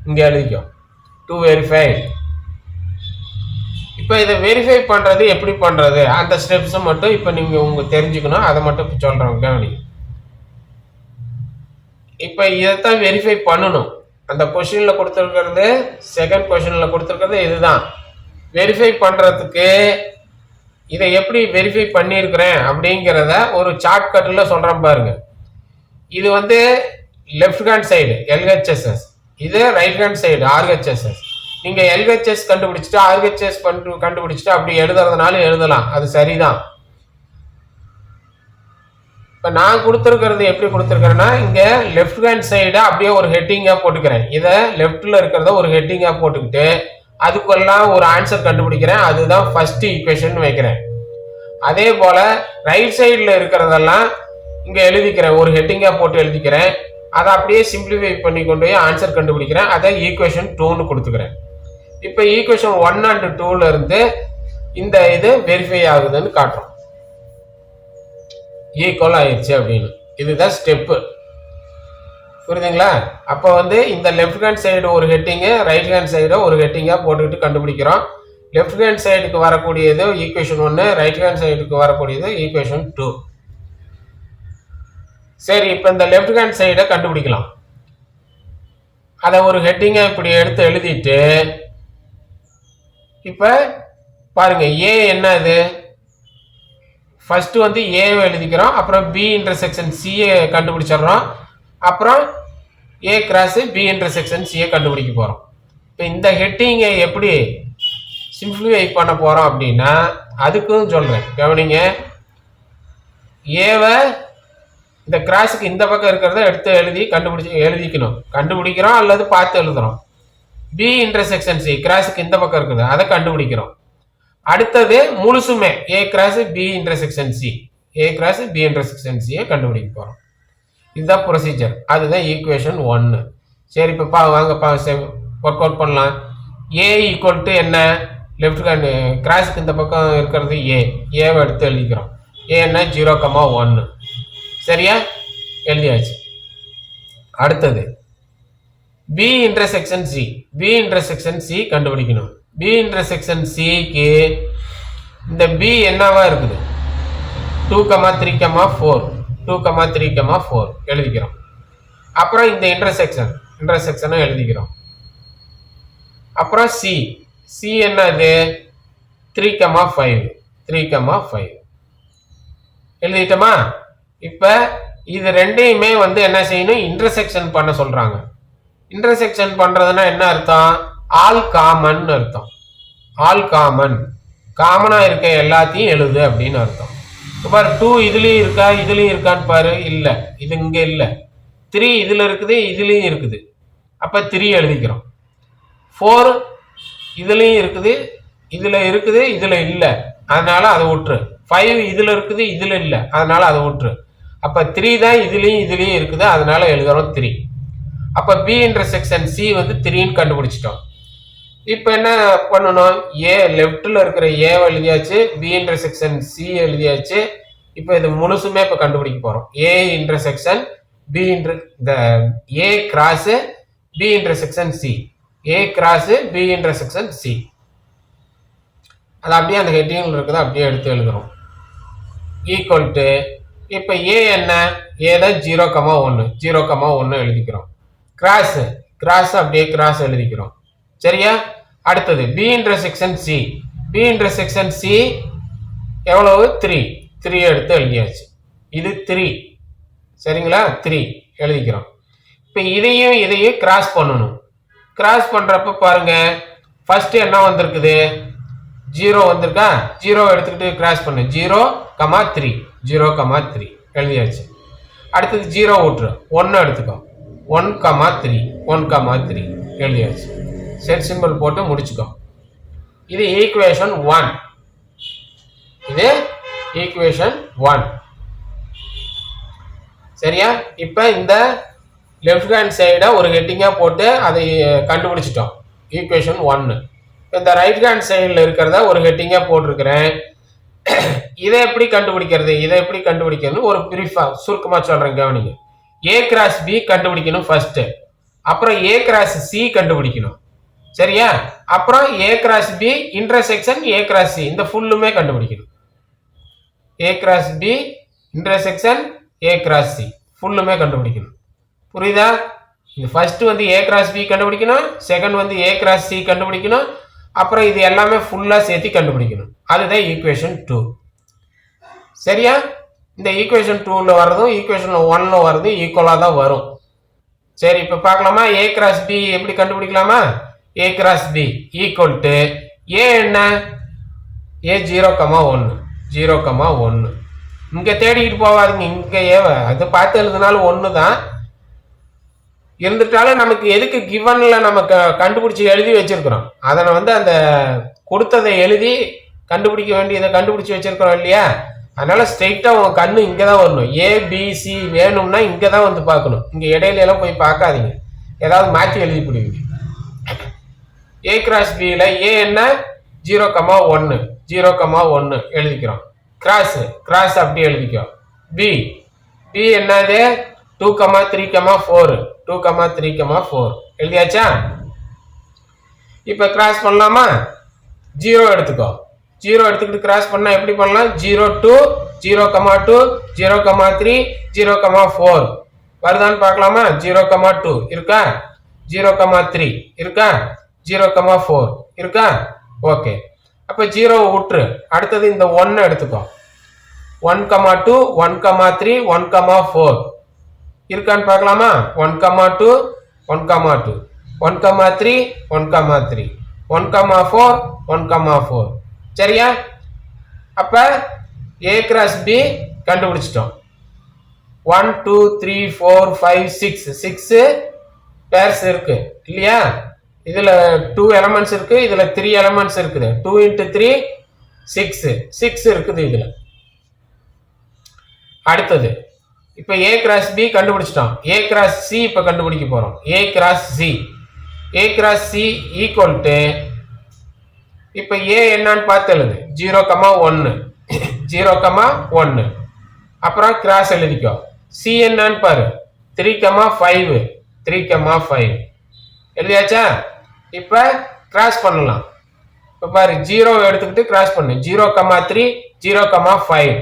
இங்க எழுதிக்கும் 2 வெரிஃபை. இப்போ இதை வெரிஃபை பண்றது எப்படி பண்றது அந்த ஸ்டெப்ஸ் மட்டும் இப்போ நீங்க உங்களுக்கு தெரிஞ்சுக்கணும். அதை மட்டும் சொல்றேன், கவனி. இப்போ இதைத்தான் வெரிஃபை பண்ணணும். அந்த கொஸ்டின்ல கொடுத்துருக்கிறது செகண்ட் क्वेश्चनல கொடுத்துருக்கிறது இதுதான். வெரிஃபை பண்றதுக்கு இதை எப்படி வெரிஃபை பண்ணியிருக்கிறேன் அப்படிங்கிறத ஒரு சார்ட் கட்டில் சொல்றேன் பாருங்க. இது வந்து லெஃப்ட் ஹேண்ட் சைடு எல்ஹெச்எஸ்எஸ், இது ரைட் ஹேண்ட் சைடு ஆர்ஹெச்எஸ்எஸ். நீங்க எல்ஹெச்எஸ் கண்டுபிடிச்சிட்டு ஆர்ஹெச்எஸ் கண்டுபிடிச்சிட்டு அப்படி எழுதுறதுனால எழுதலாம், அது சரிதான். இப்போ நான் கொடுத்துருக்கிறது எப்படி கொடுத்துருக்கிறேன்னா இங்க லெஃப்ட் ஹேண்ட் சைடை அப்படியே ஒரு ஹெட்டிங்கா போட்டுக்கிறேன். இதை லெஃப்ட்ல இருக்கிறத ஒரு ஹெட்டிங்கா போட்டுக்கிட்டு அதுக்கெல்லாம் ஒரு ஆன்சர் கண்டுபிடிக்கிறேன். அதுதான் ஃபர்ஸ்ட் ஈக்குவேஷன் வைக்கிறேன். அதே போல ரைட் சைடில் இருக்கிறதெல்லாம் இங்க எழுதிக்கிறேன், ஒரு ஹெட்டிங்கா போட்டு எழுதிக்கிறேன். அதை அப்படியே சிம்பிளிஃபை பண்ணி கொண்டு போய் ஆன்சர் கண்டுபிடிக்கிறேன். அதை ஈக்குவேஷன் 2ன்னு கொடுத்துக்கிறேன். இப்போ ஈக்குவேஷன் 1 and 2ல இருந்து இந்த இது வெரிஃபை ஆகுதுன்னு காட்டுறோம். ஈக்குவல் ஆயிடுச்சு அப்படின்னு. இதுதான் ஸ்டெப்பு. புரியுதுங்களா? அப்போ வந்து இந்த லெஃப்ட் ஹேண்ட் சைடு ஒரு ஹெட்டிங்கு, ரைட் ஹேண்ட் சைடு ஒரு ஹெட்டிங்காக போட்டுக்கிட்டு கண்டுபிடிக்கிறோம். லெஃப்ட் ஹேண்ட் சைடுக்கு வரக்கூடியது ஈக்குவேஷன் 1, ரைட் ஹேண்ட் சைடுக்கு வரக்கூடியது ஈக்குவேஷன் 2. சரி, இப்போ இந்த லெஃப்ட் ஹேண்ட் சைடை கண்டுபிடிக்கலாம். அதை ஒரு ஹெட்டிங்கை இப்படி எடுத்து எழுதிட்டு இப்போ பாருங்க, ஏ என்ன இது? ஃபர்ஸ்ட் வந்து ஏவை எழுதிக்கிறோம், அப்புறம் பி இன்டர்செக்ஷன் சியை கண்டுபிடிச்சிடுறோம், அப்புறம் ஏ கிராஸ் பி இன்டர்செக்ஷன் சியை கண்டுபிடிக்க போகிறோம். இப்போ இந்த ஹெட்டிங்கை எப்படி சிம்பிளிஃபை பண்ண போகிறோம் அப்படின்னா அதுக்கும் சொல்கிறேன், கவனிங்க. ஏவை இந்த கிராஸுக்கு இந்த பக்கம் இருக்கிறத எடுத்து எழுதிக்கணும், கண்டுபிடிக்கிறோம் அல்லது பார்த்து எழுதுறோம். பி இன்டர்செக்ஷன் சி, கிராஸுக்கு இந்த பக்கம் இருக்குது, அதை கண்டுபிடிக்கிறோம். அடுத்தது முழுசுமே A cross B intersection C, A cross B intersection சியை கண்டுபிடிக்க போகிறோம். இதுதான் ப்ரொசீஜர், அதுதான் ஈக்குவேஷன் 1. சரி, இப்போ வாங்க ஒர்க் அவுட் பண்ணலாம். ஏ ஈக்குவல் டு என்ன? லெஃப்ட் ஹேண்டு கிராஸுக்கு இந்த பக்கம் இருக்கிறது ஏவை எடுத்து எழுதிக்கிறோம். ஏன்னா 0,1. சரியா, எழுதியாச்சு. அடுத்தது B intersection C, B intersection C கண்டுபிடிக்கணும். பி இன்டர்செக்ஷன் சிக்கு இந்த பி என்னவா இருக்குது? 2,3,4, 2,3,4 எழுதிக்கிறோம். அப்புறம் இந்த இன்டர்செக்ஷனை எழுதிக்கிறோம். அப்புறம் சி, சி என்னது? 3,5, 3,5 எழுதிட்டோமா? இப்ப இது ரெண்டையுமே வந்து என்ன செய்யணும்? இன்டர்செக்ஷன் பண்ண சொல்றாங்க. இன்டர்செக்ஷன் பண்றதுன்னா என்ன அர்த்தம்? ஆல் காமன் அர்த்தம். ஆல் காமன், காமனா இருக்க எல்லாத்தையும் எழுது அப்படின்னு அர்த்தம். பாரு, 2 இதுலயும் இருக்கா இதுலயும் இருக்கான்னு பாரு. இல்ல, இது இங்க இல்ல. 3 இதுல இருக்குது இதுலயும் இருக்குது, அப்ப 3 எழுதிக்கிறோம். 4 இதுலயும் இருக்குது இதுல இல்ல, அதனால அதை விட்டுரு. 5 இதுல இருக்குது இதுல இல்ல, அதனால அதை விட்டுரு. அப்ப 3 தான் இதுலயும் இருக்குது, அதனால எழுதுறோம் 3. அப்ப பி இன்டர்செக்ஷன் சி வந்து 3ன்னு கண்டுபிடிச்சிட்டோம். இப்ப என்ன பண்ணணும்? ஏ லெஃப்ட்ல இருக்கிற ஏ எழுதியாச்சு, பி இன்டர்செக்ஷன் சி எழுதியாச்சு. இப்ப இது முழுசுமே இப்ப கண்டுபிடிக்க போறோம். A intersection B A cross B intersection C, A cross B intersection C. அது அப்படியே அந்த ஹெட்டிங்ல இருக்குது, அப்படியே எடுத்து எழுதுறோம். ஈக்குவல் டு, இப்ப ஏ என்ன? ஏ தான் 0,1, 0,1 எழுதிக்கிறோம். கிராஸ் அப்படியே கிராஸ் எழுதிக்கிறோம். சரியா? அடுத்தது B intersection C, B intersection C எவ்வளவு? 3 எடுத்து எழுதியாச்சு. இது 3, சரிங்களா? 3 எழுதிக்கிறோம். இப்ப இதையும் கிராஸ் பண்ணணும். கிராஸ் பண்றப்ப பாருங்க, ஃபர்ஸ்ட் என்ன வந்திருக்குது? 0 வந்திருக்கா? 0 எடுத்துக்கிட்டு கிராஸ் பண்ணு. 0,3, 0,3 எழுதியாச்சு. அடுத்தது 0 விட்டுரு, 1 எடுத்துக்கோ. 1,3, 1,3 எழுதியாச்சு. செட் சிம்பிள் போட்டு முடிச்சுக்கோ. இது ஈக்குவேஷன் 1. இது ஈக்குவேஷன் 1. சரியா? இப்ப இந்த லெஃப்ட் ஹேண்ட் சைடை ஒரு ஹெட்டிங்கா போட்டு அதை கண்டுபிடிச்சிட்டோம், ஈக்குவேஷன் 1. இந்த ரைட் ஹேண்ட் சைடில் இருக்கிறத ஒரு ஹெட்டிங்கா போட்டிருக்கிறேன். இதை எப்படி கண்டுபிடிக்கிறது? ஒரு பிரீஃபா சுருக்கமா சொல்றேன், கவனிங்க. ஏ கிராஸ் பி கண்டுபிடிக்கணும் ஃபர்ஸ்ட், அப்புறம் ஏ கிராஸ் சி கண்டுபிடிக்கணும். சரியா? அப்புறம் A cross B intersection A cross C, இந்த ஃபுல்லுமே கண்டுபிடிக்கணும். A cross B intersection A cross C ஃபுல்லுமே கண்டுபிடிக்கணும். புரியுதா? இது ஃபர்ஸ்ட் வந்து ஏ கிராஸ் பி கண்டுபிடிக்கணும், செகண்ட் வந்து ஏ கிராஸ் சி கண்டுபிடிக்கணும், அப்புறம் இது எல்லாமே ஃபுல்லா சேர்த்து கண்டுபிடிக்கணும். அதுதான் ஈக்குவேஷன் 2. சரியா? இந்த ஈக்குவேஷன் 2ல வர்றதும் ஈக்குவேஷன் 1ல வர்றதும் ஈக்குவலா தான் வரும். சரி, இப்ப பார்க்கலாமா? ஏ கிராஸ் பி எப்படி கண்டுபிடிக்கலாமா? A cross B equal to A என்ன? ஏ 0,1, 0,1. இங்க தேடிக்கிட்டு போவாதுங்க, இங்க ஏவ அதை பார்த்து எழுதுனாலும் 1 தான் இருந்துட்டாலும் நமக்கு எதுக்கு கிவன்ல நம்ம கண்டுபிடிச்சி எழுதி வச்சிருக்கிறோம். அதனை வந்து அந்த கொடுத்ததை எழுதி கண்டுபிடிக்க வேண்டியதை கண்டுபிடிச்சி வச்சிருக்கிறோம் இல்லையா? அதனால ஸ்ட்ரெயிட்டா உங்க கண்ணு இங்கதான் வரணும். ஏபிசி வேணும்னா இங்கதான் வந்து பார்க்கணும், இங்க இடையில எல்லாம் போய் பார்க்காதீங்க, ஏதாவது மாற்றி எழுதி போடுவீங்க. ஏ கிராஸ் பில ஏ என்ன? 0,1, 0,1 எழுதிக்கிறோம். கிராஸ் அப்படி எழுதிக்கிறோம். பி என்னது? 2,3,4, 2, 3, 4 எழுதியாச்சா? இப்ப கிராஸ் பண்ணலாமா? 0 எடுத்துக்கோ. 0 எடுத்துக்கிட்டு கிராஸ் பண்ணா எப்படி பண்ணலாம்? 0, 2, 0, 2, 0, 3, 0, 4 வருதான்னு பார்க்கலாமா? 0, 2 இருக்கா? 0, 3 இருக்கா? 0, 4 இருக்கா? ஓகே. அப்ப 0 விட்டுரு. அடுத்தது இந்த 1 எடுத்துக்கோ. 1, 2, 1, 3, 1, 4 இருக்கான்னு பார்க்கலாமா? 1, 2, 1, 2, 1, 3, 1, 3, 1, 4, 1, 4 சரியா? அப்ப A கிராஸ் B கண்டுபிடிச்சிட்டோம். 1, 2, 3, 4, 5, 6 பேர்ஸ் இருக்கு இல்லையா? இதுல 2 எலமெண்ட்ஸ் இருக்கு, இதுல 3 எலமெண்ட்ஸ் இருக்குது. 2 into 3 6 இருக்குது இதுல. அடுத்தது இப்ப A கிராஸ் B கண்டுபிடிச்சிட்டோம். A கிராஸ் C இப்ப கண்டுபிடிக்க போறோம். A cross C equal to இப்ப A என்னன்னு பார்த்து எழுது. 0, 1 அப்புறம் கிராஸ் எழுதிக்கோ. C என்னன்னு பாரு. 3, 5 எழுதியாச்சா? இப்ப கிராஸ் பண்ணலாம். இப்ப பாரு 0 எடுத்துக்கிட்டு கிராஸ் பண்ணு. 0, 3, 0, 5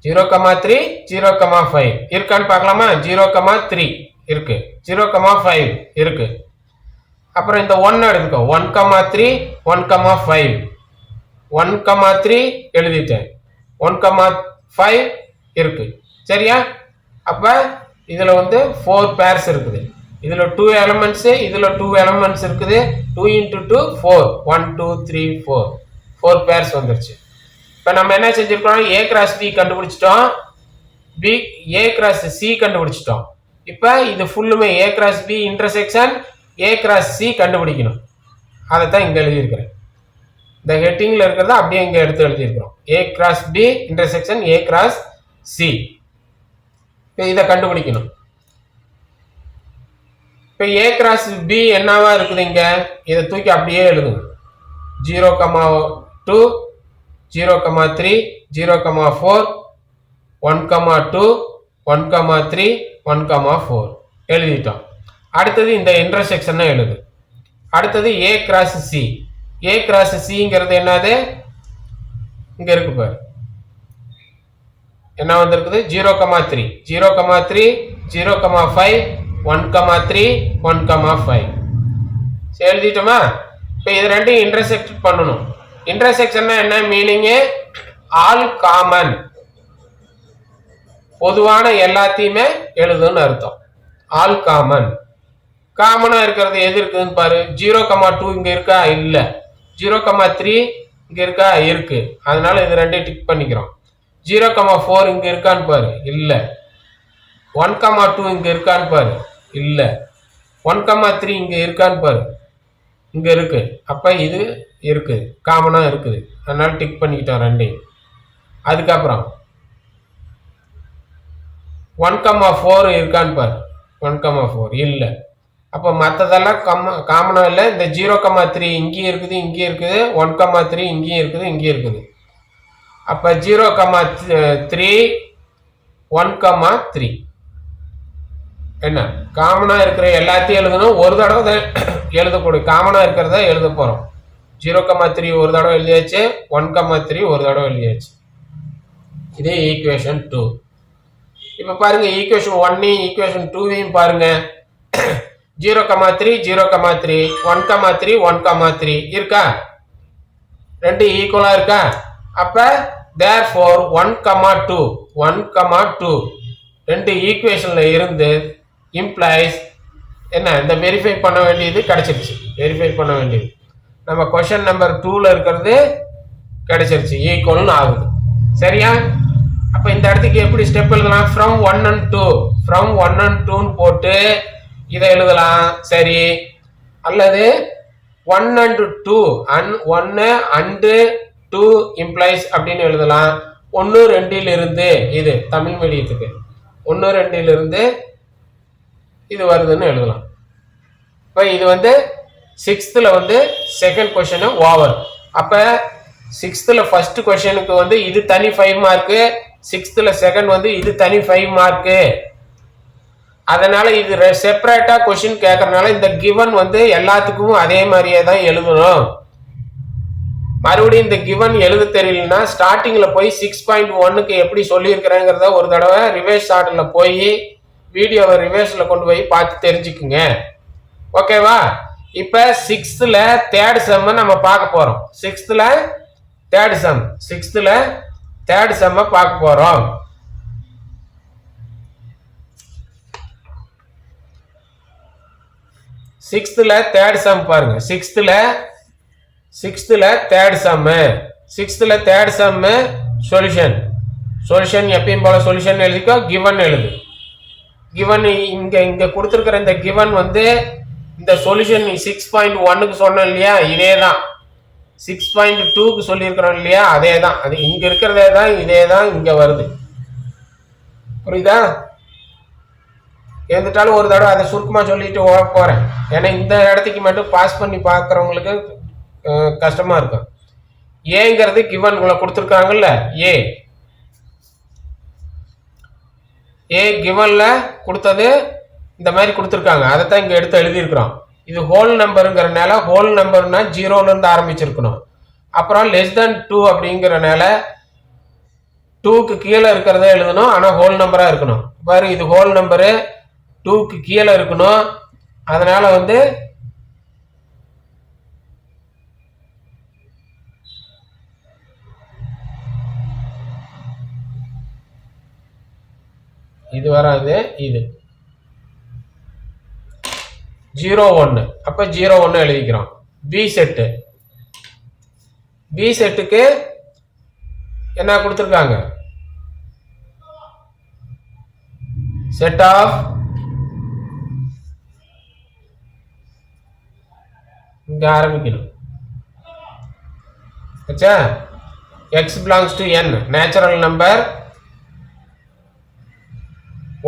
0, 3, 0, 5 இருக்கான்னு பார்க்கலாமா? 0, 3 இருக்கு. 0, 5 இருக்கு. அப்புறம் இந்த 1 எடுத்துக்கோ. 1, 3, 1, 5 1, 3 எழுதிட்டேன். 1, 5 இருக்கு. சரியா? அப்ப இதுல வந்து 4 பேர்ஸ் இருக்குது. இதுல 2 எலிமெண்ட்ஸ், இதுல 2 எலிமெண்ட்ஸ் இருக்குது. 2 into 2 4 1, 2, 3, 4 பேர்ஸ் வந்துருச்சு. இப்ப நம்ம என்ன செஞ்சிருக்கோம்? A கிராஸ் B கண்டுபிடிச்சிட்டோம். A கிராஸ் C கண்டுபிடிச்சிட்டோம். இப்ப இது ஃபுல்லுமே A cross B intersection A cross C கண்டுபிடிக்கணும். அதை தான் இங்க எழுதியிருக்கிறேன். இந்த ஹெட்டிங்ல இருக்கிறத அப்படியே இங்க எடுத்து எழுதியிருக்கிறோம். A cross B intersection A cross C. இதை கண்டுபிடிக்கணும். இப்ப A கிராஸ் B என்னவா இருக்குது இங்க? இதை தூக்கி அப்படியே எழுதுங்க. 0, 2, 0, 3, 0, 4 1, 2, 1, 3, 1, 4 எழுதிட்டோம். அடுத்தது இந்த இன்டர்செக்ஷன் எழுது. அடுத்தது A cross C. A cross Cங்கிறது என்னது? இங்க இருக்கு பாரு. என்ன வந்திருக்குது? 0, 3, 0, 3, 0, 5 1, 3, 1, 5 எழுதிட்டோமா? இப்ப இது ரெண்டையும் இன்டர்செக்ட் பண்ணணும். இன்டர்செக்ஷன் என்ன மீனிங்? ஆல் காமன், பொதுவான எல்லாத்தையுமே எழுதுன்னு அர்த்தம். All common. காமனா இருக்கிறது எது இருக்குதுன்னு பாரு. 0, 2 இங்க இருக்கா? இல்ல. 0, 3 இங்க இருக்கா? இருக்கு. அதனால இது ரெண்டையும் டிக் பண்ணிக்கிறோம். 0, 4 இங்க இருக்கான்னு பாரு. இல்ல. 1, 2 இங்க இருக்கான்னு பாரு. இல்ல. 1, 3 இங்க இருக்கான்னு பாரு. இங்க இருக்கு. அப்ப இது இருக்கு, காமனா இருக்குது. அதனால டிக் பண்ணிக்கிட்டோம் ரெண்டையும். அதுக்கப்புறம் 1, 4 இருக்கான்னு பாரு. 1, 4 இல்ல. அப்ப மற்றதெல்லாம் காமனா இல்ல. இந்த 0, 3 இங்கேயும் இருக்குது, இங்கேயும் இருக்குது. 1, 3 இங்கேயும் இருக்குது, இங்கேயும் இருக்குது. அப்ப 0, 3 1, 3 என்ன காமனா இருக்கிற எல்லாத்தையும் எழுதணும். ஒரு தடவை எழுதக்கூடிய காமனா இருக்கிறத எழுத போறோம். 0, 3 ஒரு தடவை எழுதியாச்சு. 1, 3 ஒரு தடவை எழுதியாச்சு. இதே ஈக்குவேஷன் 2. இப்ப பாருங்க, ஈக்குவேஷன் 1 ஈக்குவேஷன் 2 பாருங்க. 0, 3, 0, 3 1, 3 1, 3 இருக்கா? ரெண்டு ஈக்குவலா இருக்கா? அப்ப therefore 1, 2 1, 2 ரெண்டு ஈக்குவேஷன்ல இருந்து இம்ப்ளைஸ் என்ன? இந்த வெரிஃபை பண்ண வேண்டியது கிடைச்சிருச்சு. வெரிஃபை பண்ண வேண்டியது நம்ம கொஸ்டின் நம்பர் 2ல இருக்கிறது கிடைச்சிருச்சு. ஈக்குவல்னு ஆகுது. சரியா? அப்ப இந்த இடத்துக்கு எப்படி ஸ்டெப் எழுதலாம்? ஃப்ரம் 1 and 2 ஃப்ரம் 1 and 2 போட்டு இதை எழுதலாம். சரி. அல்லது 1 and 2 1 and 2 இம்ப்ளைஸ் அப்படின்னு எழுதலாம். 1, 2 இருந்து இது தமிழ் மீடியத்துக்கு 1, 2 இருந்து இது வருதுன்னு எழுதலாம். இப்ப இது வந்து 6th வந்து செகண்ட் கொஸ்டின் ஓவர். அப்ப 6th ஃபர்ஸ்ட் கொஸ்டினுக்கு வந்து இது தனி 5 மார்க்கு, 6th செகண்ட் வந்து இது தனி 5 மார்க்கு. அதனால இது செப்பரேட்டா கொஸ்டின் கேட்கறதுனால இந்த கிவன் வந்து எல்லாத்துக்கும் அதே மாதிரியே தான் எழுதணும். மறுபடியும் இந்த கிவன் எழுத தெரியலன்னா ஸ்டார்டிங்ல போய் 6.1க்கு எப்படி சொல்லியிருக்கிறேங்கிறத ஒரு தடவை ரிவைஸ் ஆர்டர்ல போய் வீடியோவை ரிவைஸ்ல கொண்டு போய் பார்த்து தெரிஞ்சுக்குங்க. ஓகேவா? இப்ப 6th தேர்ட் சம் நம்ம பார்க்க போறோம். 6th தேர்ட் சம் பார்க்க போறோம். சிக்ஸ்த்ல தேர்ட் சம் பாருங்க. சிக்ஸ்த்ல தேர்ட் சம் சொல்யூஷன் எப்பயும் போல சொல்யூஷன் எழுதிக்கோ. கிவன் எழுது. கிவன் இங்க கொடுத்துருக்கிற இந்த கிவன் வந்து இந்த சொல்யூஷன் 6.1க்கு சொன்னோம் இல்லையா, இதே தான் 6.2க்கு சொல்லியிருக்கிறோம் இல்லையா, அதே தான். அது இங்க இருக்கிறதே தான், இதே தான் இங்க வருது. புரியுதா? எழுந்துட்டாலும் ஒரு தடவை அதை சுருக்கமாக சொல்லிட்டு போகிறேன். ஏன்னா இந்த இடத்துக்கு மட்டும் பாஸ் பண்ணி பார்க்குறவங்களுக்கு கஷ்டமாக இருக்கும். ஏங்கிறது கிவன் கொடுத்துருக்காங்கல்ல, ஏ கிவன்ல கொடுத்தது இந்த மாதிரி கொடுத்துருக்காங்க. அதை தான் இங்கே எடுத்து எழுதியிருக்கிறோம். இது ஹோல் நம்பருங்கிறனால ஹோல் நம்பர்னா 0லேருந்து ஆரம்பிச்சிருக்கணும். அப்புறம் <2 அப்படிங்கிறனால 2க்கு கீழே இருக்கிறத எழுதணும். ஆனால் ஹோல் நம்பராக இருக்கணும். பாரு, இது ஹோல் நம்பரு 2க்கு கீழே இருக்கணும். அதனால வந்து இது வராது. இது 0 1. அப்ப 0 1 எழுதிக்கிறோம். பி செட்டுக்கு என்ன கொடுத்துருக்காங்க? செட் ஆஃப் இங்க ஆரம்பிக்கணும். x belongs to n, natural number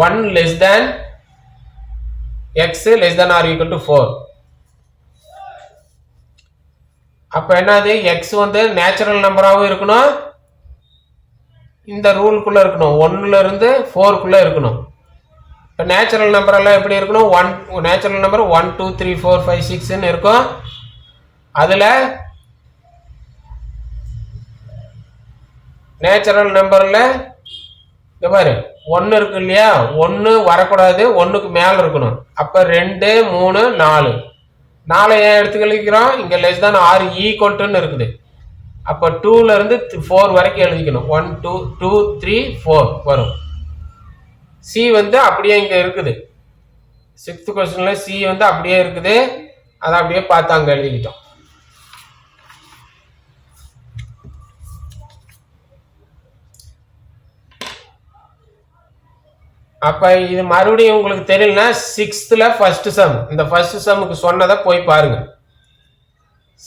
1 less than x less than or equal to 4. அப்ப என்னது? x வந்து நேச்சுரல் நம்பராகவும் இருக்கணும், இந்த ரூலுக்குள்ள இருக்கணும், 1லேருந்து 4க்குள்ள இருக்கணும். இப்போ நேச்சுரல் நம்பர் எல்லாம் எப்படி இருக்கணும்? நேச்சுரல் நம்பர் 1 2 3 4 5 6ன்னு இருக்கும். அதில் நேச்சுரல் நம்பரில் இங்கே பாரு 1 இருக்கு இல்லையா, 1 வரக்கூடாது, 1க்கு மேலே இருக்கணும். அப்போ 2 3 4 4 ஏன் எடுத்துக்கழிக்கிறோம்? இங்கே லெஸ் தான் ஆர் ஈக்குவல்ட்டுன்னு இருக்குது. அப்போ 2லேருந்து 4 வரைக்கும் எழுதிக்கணும். 1 2 2 3 4 வரும். சி வந்து அப்படியே இங்கே இருக்குது. 6th கொஸ்டின்ல சி வந்து அப்படியே இருக்குது. அதை அப்படியே பார்த்து அங்கே எழுதிக்கிட்டோம். அப்ப இது மறுபடியும் உங்களுக்கு தெரியலனா 6th ஃபர்ஸ்ட் சம், இந்த ஃபர்ஸ்ட் சம்முக்கு சொன்னதை போய் பாருங்க.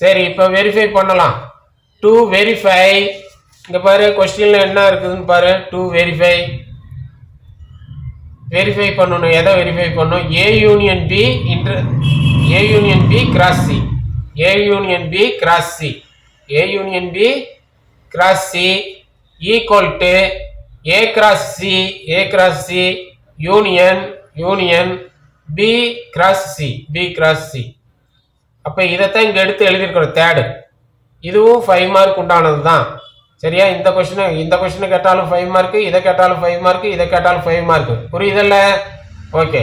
சரி, இப்போ வெரிஃபை பண்ணலாம். டு வெரிஃபை, இங்க பாரு கொஸ்டின்ல என்ன இருக்குதுன்னு பாரு. டு வெரிஃபை பண்ணணும். எதை வெரிஃபை பண்ணணும்? A union B cross C, A union B cross C equal to A cross C union B cross C. அப்ப இதைத்தான் இங்க எடுத்து எழுதியிருக்கிறோம். தேர்டு இதுவும் 5 மார்க் உண்டானது தான். சரியா? இந்த கொஸ்டின் கேட்டாலும் 5 மார்க், இதை கேட்டாலும் 5 மார்க், இதை கேட்டாலும் 5 மார்க். புரியுதல்ல? ஓகே.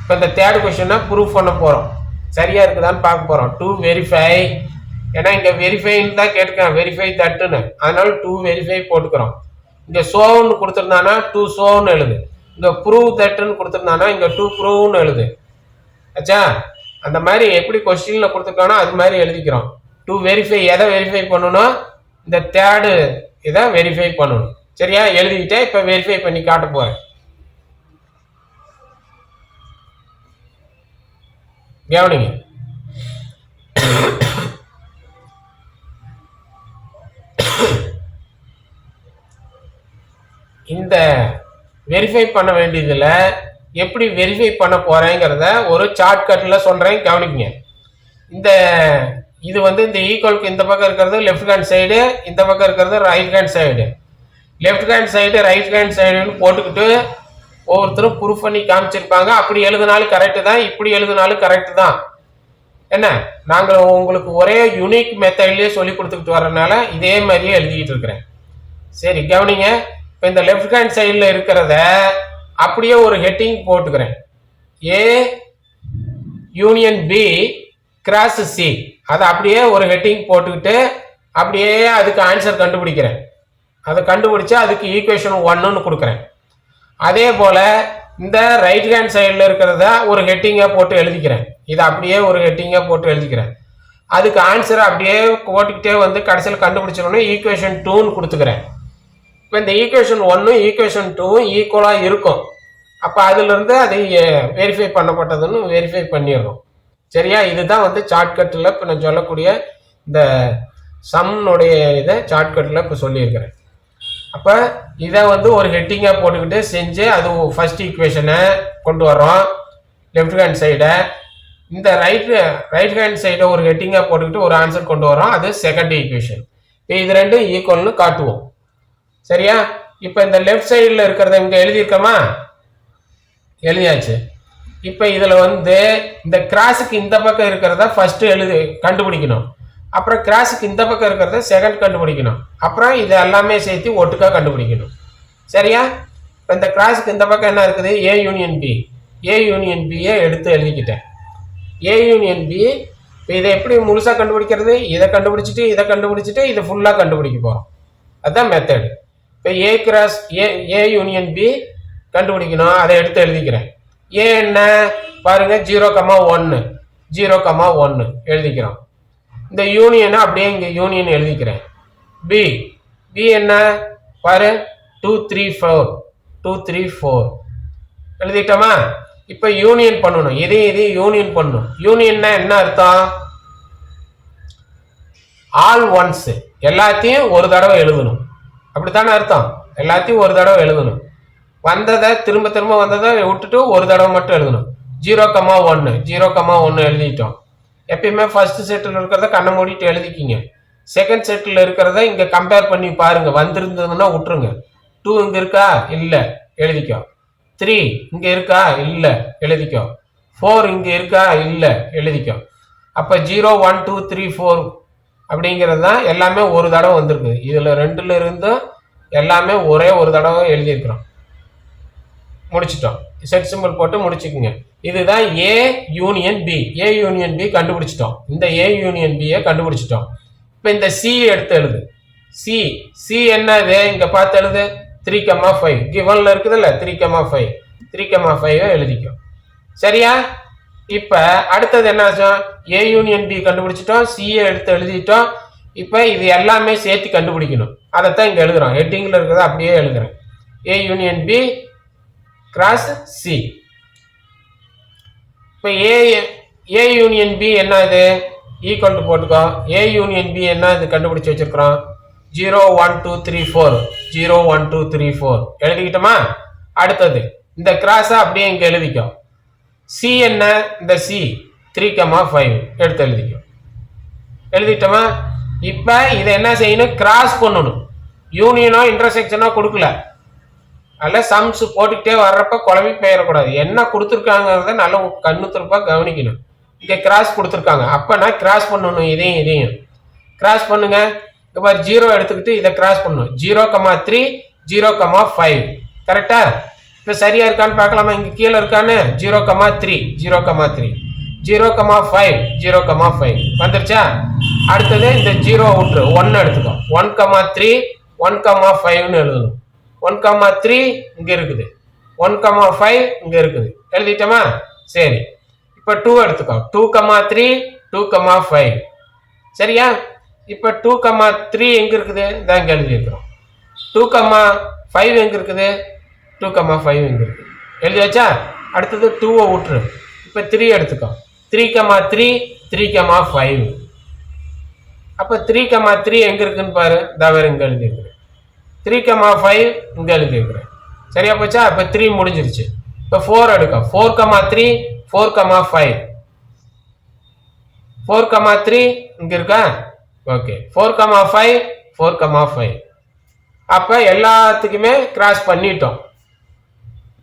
இப்போ இந்த தேர்ட் கொஸ்டினை ப்ரூஃப் பண்ண போறோம். சரியா இருக்குதான்னு பார்க்க போறோம். டு வெரிஃபை, ஏன்னா இங்க வெரிஃபைன்னு தான் கேட்டுக்கிறேன், வெரிஃபை தட்டுன்னு, அதனால டு வெரிஃபை போட்டுக்கிறோம். இங்க சோன்னு கொடுத்துருந்தானா டு சோன்னு எழுது. இங்க ப்ரூவ் தட்டுன்னு கொடுத்துருந்தானா இங்க டு ப்ரூவ்னு எழுது. ஆச்சா? அந்த மாதிரி எப்படி கொஸ்டின்ல கொடுத்துருக்கானோ அது மாதிரி எழுதிக்கிறோம். டு வெரிஃபை எதை வெரிஃபை பண்ணணும்? இந்த தேர்டு இதை வெரிஃபை பண்ணணும். சரியா? எழுதிக்கிட்டே இப்ப வெரிஃபை பண்ணி காட்ட போறேன். கவனிங்க. இந்த வெரிஃபை பண்ண வேண்டியதுல எப்படி வெரிஃபை பண்ண போறேங்கிறத ஒரு ஷார்ட்கட்ல சொல்றேன், கவனிங்க. இது வந்து இந்த ஈக்குவலுக்கு இந்த பக்கம் இருக்கிறது லெஃப்ட் ஹேண்ட் சைடு, இந்த பக்கம் இருக்கிறது right hand side. Left hand side right hand சைடுன்னு போட்டுக்கிட்டு ஒவ்வொருத்தரும் ப்ரூஃப் பண்ணி காமிச்சிருப்பாங்க. அப்படி எழுதினாலும் கரெக்டு தான், இப்படி எழுதினாலும் கரெக்டு தான். என்ன, நாங்கள் உங்களுக்கு ஒரே யூனிக் மெத்தட்லேயே சொல்லி கொடுத்துக்கிட்டு வரனால இதே மாதிரியே எழுதிக்கிட்டு இருக்கிறேன். சரி கவனிங்க. இப்போ இந்த லெஃப்ட் ஹேண்ட் சைடில் இருக்கிறத அப்படியே ஒரு ஹெட்டிங் போட்டுக்கிறேன். A union B cross C, அதை அப்படியே ஒரு ஹெட்டிங் போட்டுக்கிட்டு அப்படியே அதுக்கு ஆன்சர் கண்டுபிடிக்கிறேன். அதை கண்டுபிடிச்சா அதுக்கு ஈக்குவேஷன் 1ன்னு கொடுக்குறேன். அதே போல் இந்த ரைட் ஹேண்ட் சைடில் இருக்கிறத ஒரு ஹெட்டிங்காக போட்டு எழுதிக்கிறேன். இதை அப்படியே ஒரு ஹெட்டிங்காக போட்டு எழுதிக்கிறேன். அதுக்கு ஆன்சரை அப்படியே போட்டுக்கிட்டே வந்து கடைசியில் கண்டுபிடிச்சோன்னே ஈக்குவேஷன் 2ன்னு கொடுத்துக்கிறேன். இப்போ இந்த ஈக்குவேஷன் 1ம் ஈக்குவேஷன் 2ம் ஈக்குவலாக இருக்கும். அப்போ அதுலேருந்து அதை வெரிஃபை பண்ணப்பட்டதுன்னு வெரிஃபை பண்ணிடுறோம். சரியா? இதுதான் வந்து ஷார்ட்கட்டில் இப்போ நான் சொல்லக்கூடிய இந்த சம்னுடைய இதை ஷார்ட்கட்டில் இப்போ சொல்லியிருக்கிறேன். அப்போ இதை வந்து ஒரு ஹெட்டிங்காக போட்டுக்கிட்டு செஞ்சு அது ஃபர்ஸ்ட் ஈக்குவேஷனை கொண்டு வர்றோம் லெஃப்ட் ஹேண்ட் சைடை. இந்த ரைட் ஹேண்ட் சைடை ஒரு ஹெட்டிங்காக போட்டுக்கிட்டு ஒரு ஆன்சர் கொண்டு வரோம், அது செகண்ட் ஈக்குவேஷன். இப்போ இது ரெண்டும் ஈக்குவல்னு காட்டுவோம். சரியா? இப்போ இந்த லெஃப்ட் சைடில் இருக்கிறத இங்கே எழுதியிருக்கோமா? எழுதியாச்சு. இப்போ இதில் வந்து இந்த கிராஸுக்கு இந்த பக்கம் இருக்கிறத ஃபர்ஸ்ட் கண்டுபிடிக்கணும். அப்புறம் கிராஸுக்கு இந்த பக்கம் இருக்கிறத செகண்ட் கண்டுபிடிக்கணும். அப்புறம் இது எல்லாமே சேர்த்து ஒட்டுக்கா கண்டுபிடிக்கணும். சரியா? இப்போ இந்த கிராஸுக்கு இந்த பக்கம் என்ன இருக்குது? A union B. A union பியை எடுத்து எழுதிக்கிட்டேன். ஏ யூனியன் பி. இப்போ இதை எப்படி முழுசாக கண்டுபிடிக்கிறது? இதை கண்டுபிடிச்சிட்டு இதை கண்டுபிடிச்சிட்டு இதை ஃபுல்லாக கண்டுபிடிக்க போகிறோம். அதுதான் மெத்தடு. இப்போ A cross A union B கண்டுபிடிக்கணும். அதை எடுத்து எழுதிக்கிறேன். ஏ என்ன பாருங்க, 0,1 0,1 எழுதிக்கிறோம். இந்த யூனியனை அப்படியே இங்கே யூனியன் எழுதிக்கிறேன். பி பி என்ன பாரு, 2 3 4 2 3 4 எழுதிட்டோமா? இப்போ யூனியன் பண்ணணும். இதையும் யூனியன் பண்ணணும். யூனியன்னா என்ன அர்த்தம்? ஆல் ஒன்ஸ், எல்லாத்தையும் ஒரு தடவை எழுதணும். அப்படித்தானே அர்த்தம்? எல்லாத்தையும் ஒரு தடவை எழுதணும். வந்ததை திரும்ப திரும்ப வந்ததை விட்டுட்டு ஒரு தடவை மட்டும் எழுதணும். 0,1 0,1 எழுதிட்டோம். எப்பயுமே ஃபர்ஸ்ட் செட்டில் இருக்கிறத கண்ணை மூடிட்டு எழுதிக்கிங்க. செகண்ட் செட்டில் இருக்கிறத இங்கே கம்பேர் பண்ணி பாருங்க. வந்திருந்ததுன்னா விட்டுருங்க. 2 இங்கே இருக்கா? இல்லை, எழுதிக்கோ. 3 இங்கே இருக்கா? இல்லை, எழுதிக்கோ. 4 இங்கே இருக்கா? இல்லை, எழுதிக்கோ. அப்போ 0 1 2 3 4 அப்படிங்கிறது தான் எல்லாமே ஒரு தடவை வந்திருக்கு. இதில் 2ல் இருந்தும் எல்லாமே ஒரே ஒரு தடவை எழுதியிருக்கிறோம். முடிச்சிட்டோம். செட் சிம்பிள் போட்டு முடிச்சுக்குங்க. இதுதான் A union B. A union B கண்டுபிடிச்சிட்டோம். இந்த ஏ யூனியன் பியை கண்டுபிடிச்சிட்டோம். இப்போ இந்த சி எடுத்து எழுது. சி சி என்னது? இங்கே பார்த்து எழுது. 3,5 கிவன்ல இருக்குதுல்ல, 3,5 3,5 எழுதிக்கும். சரியா? இப்போ அடுத்தது என்ன ஆச்சோம்? ஏ யூனியன் பி கண்டுபிடிச்சிட்டோம், சியை எடுத்து எழுதிட்டோம். இப்போ இது எல்லாமே சேர்த்து கண்டுபிடிக்கணும். அதைத்தான் இங்கே எழுதுறோம். ஹெட்டிங்கில் இருக்கிறத அப்படியே எழுதுறேன். A union B cross C. இப்போ ஏ யூனியன் பி என்ன இது? ஈக்குவல் டு போட்டுக்கோ. ஏ யூனியன் பி என்ன இது கண்டுபிடிச்சு வச்சிருக்கிறோம்? 0 1 2 3 4 0 1 2 3 4 எழுதிக்கிட்டோமா? அடுத்தது இந்த கிராஸை அப்படியே இங்கே எழுதிக்கோ. சி என்ன? இந்த சி 3,5 எடுத்து எழுதிக்கோ. எழுதிட்டோமா? இப்போ இதை என்ன செய்யணும்? கிராஸ் பண்ணணும். யூனியனோ இன்டர்செக்ஷனோ கொடுக்கல. அதில் சம்ஸ் போட்டுக்கிட்டே வர்றப்ப குழம்பி போயிடக்கூடாது. என்ன கொடுத்துருக்காங்கிறத நல்லா கண்ணு திருப்பா கவனிக்கணும். இங்கே கிராஸ் கொடுத்துருக்காங்க, அப்போ நான் கிராஸ் பண்ணணும். இதையும் கிராஸ் பண்ணுங்க. இந்த மாதிரி 0 எடுத்துக்கிட்டு இதை கிராஸ் பண்ணணும். 0,3 0,5 கரெக்டா? இப்போ சரியா இருக்கான்னு பார்க்கலாமா? இங்கே கீழே இருக்கான்னு 0,3 0,3 0,5 0,5 வந்துருச்சா? அடுத்தது இந்த 0 விட்டுரு, 1 எடுத்துக்கோ. 1,3 1,5ன்னு எழுதணும். 1,3 இங்க இருக்குது, 1,5 இங்க இருக்குது. எழுதிட்டோமா? சரி. இப்ப 2 எடுத்துக்கோ. 2,3 2,5 சரியா? இப்ப 2,3 எங்க இருக்குது? இதான் இங்க எழுதி இருக்கிறோம். 2,5 எங்க இருக்குது? 2,5 எங்க இருக்குது? எழுதி வச்சா? அடுத்தது 2 விட்டுரு. இப்ப 3 எடுத்துக்கோ. 3,3 3,5. அப்ப 3,3 எங்க இருக்குன்னு பாரு. வேற இங்க எழுதி இருக்கிறேன். 3,5 இங்க எழுதி இருக்கிறேன். சரியா போச்சா? இப்ப 3 முடிஞ்சிருச்சு. இப்ப 4 எடுக்க. 4,3 4,5 4,3 இங்க இருக்கா? ஓகே. 4,5 4,5. அப்ப எல்லாத்துக்குமே கிராஸ் பண்ணிட்டோம்.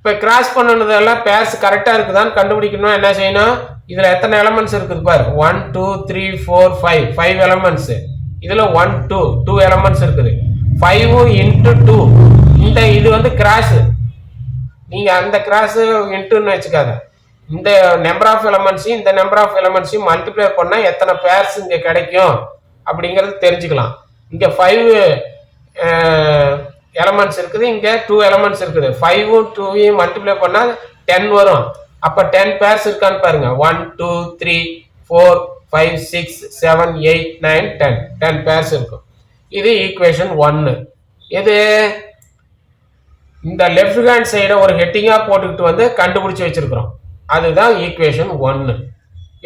இப்போ கிராஸ் பண்ணனதெல்லாம் பேர்ஸ் கரெக்டாக இருக்குதான்னு கண்டுபிடிக்கணும். என்ன செய்யணும்? இதில் எத்தனை எலமெண்ட்ஸ் இருக்குது பாரு. 1 2 3 4 5 5 எலமெண்ட்ஸ். இதில் 1 2 2 எலமெண்ட்ஸ் இருக்குது. 5 இன்ட்டு 2 இந்த இது வந்து கிராஸ். நீங்கள் அந்த கிராஸ் இன்ட்டுன்னு வச்சுக்காத. இந்த நம்பர் ஆஃப் எலமெண்ட்ஸையும் இந்த நம்பர் ஆஃப் எலமெண்ட்ஸையும் மல்டிப்ளை பண்ணால் எத்தனை பேர்ஸ் இங்கே கிடைக்கும் அப்படிங்கிறது தெரிஞ்சுக்கலாம். இங்கே 5 எலமெண்ட்ஸ் இருக்குது, இங்கே 2 எலமெண்ட்ஸ் இருக்குது. 5ம் 2யும் மல்டிப்ளை பண்ணால் 10 வரும். அப்போ 10 பேர்ஸ் இருக்கான்னு பாருங்க. 1 2 3 4 5 6 7 8 9 10 10 பேர்ஸ் இருக்கும். இது ஈக்குவேஷன் 1. இது இந்த லெஃப்ட் ஹேண்ட் சைடை ஒரு ஹெட்டிங்கா போட்டுக்கிட்டு வந்து கண்டுபிடிச்சு வச்சிருக்கிறோம். அதுதான் ஈக்குவேஷன் 1.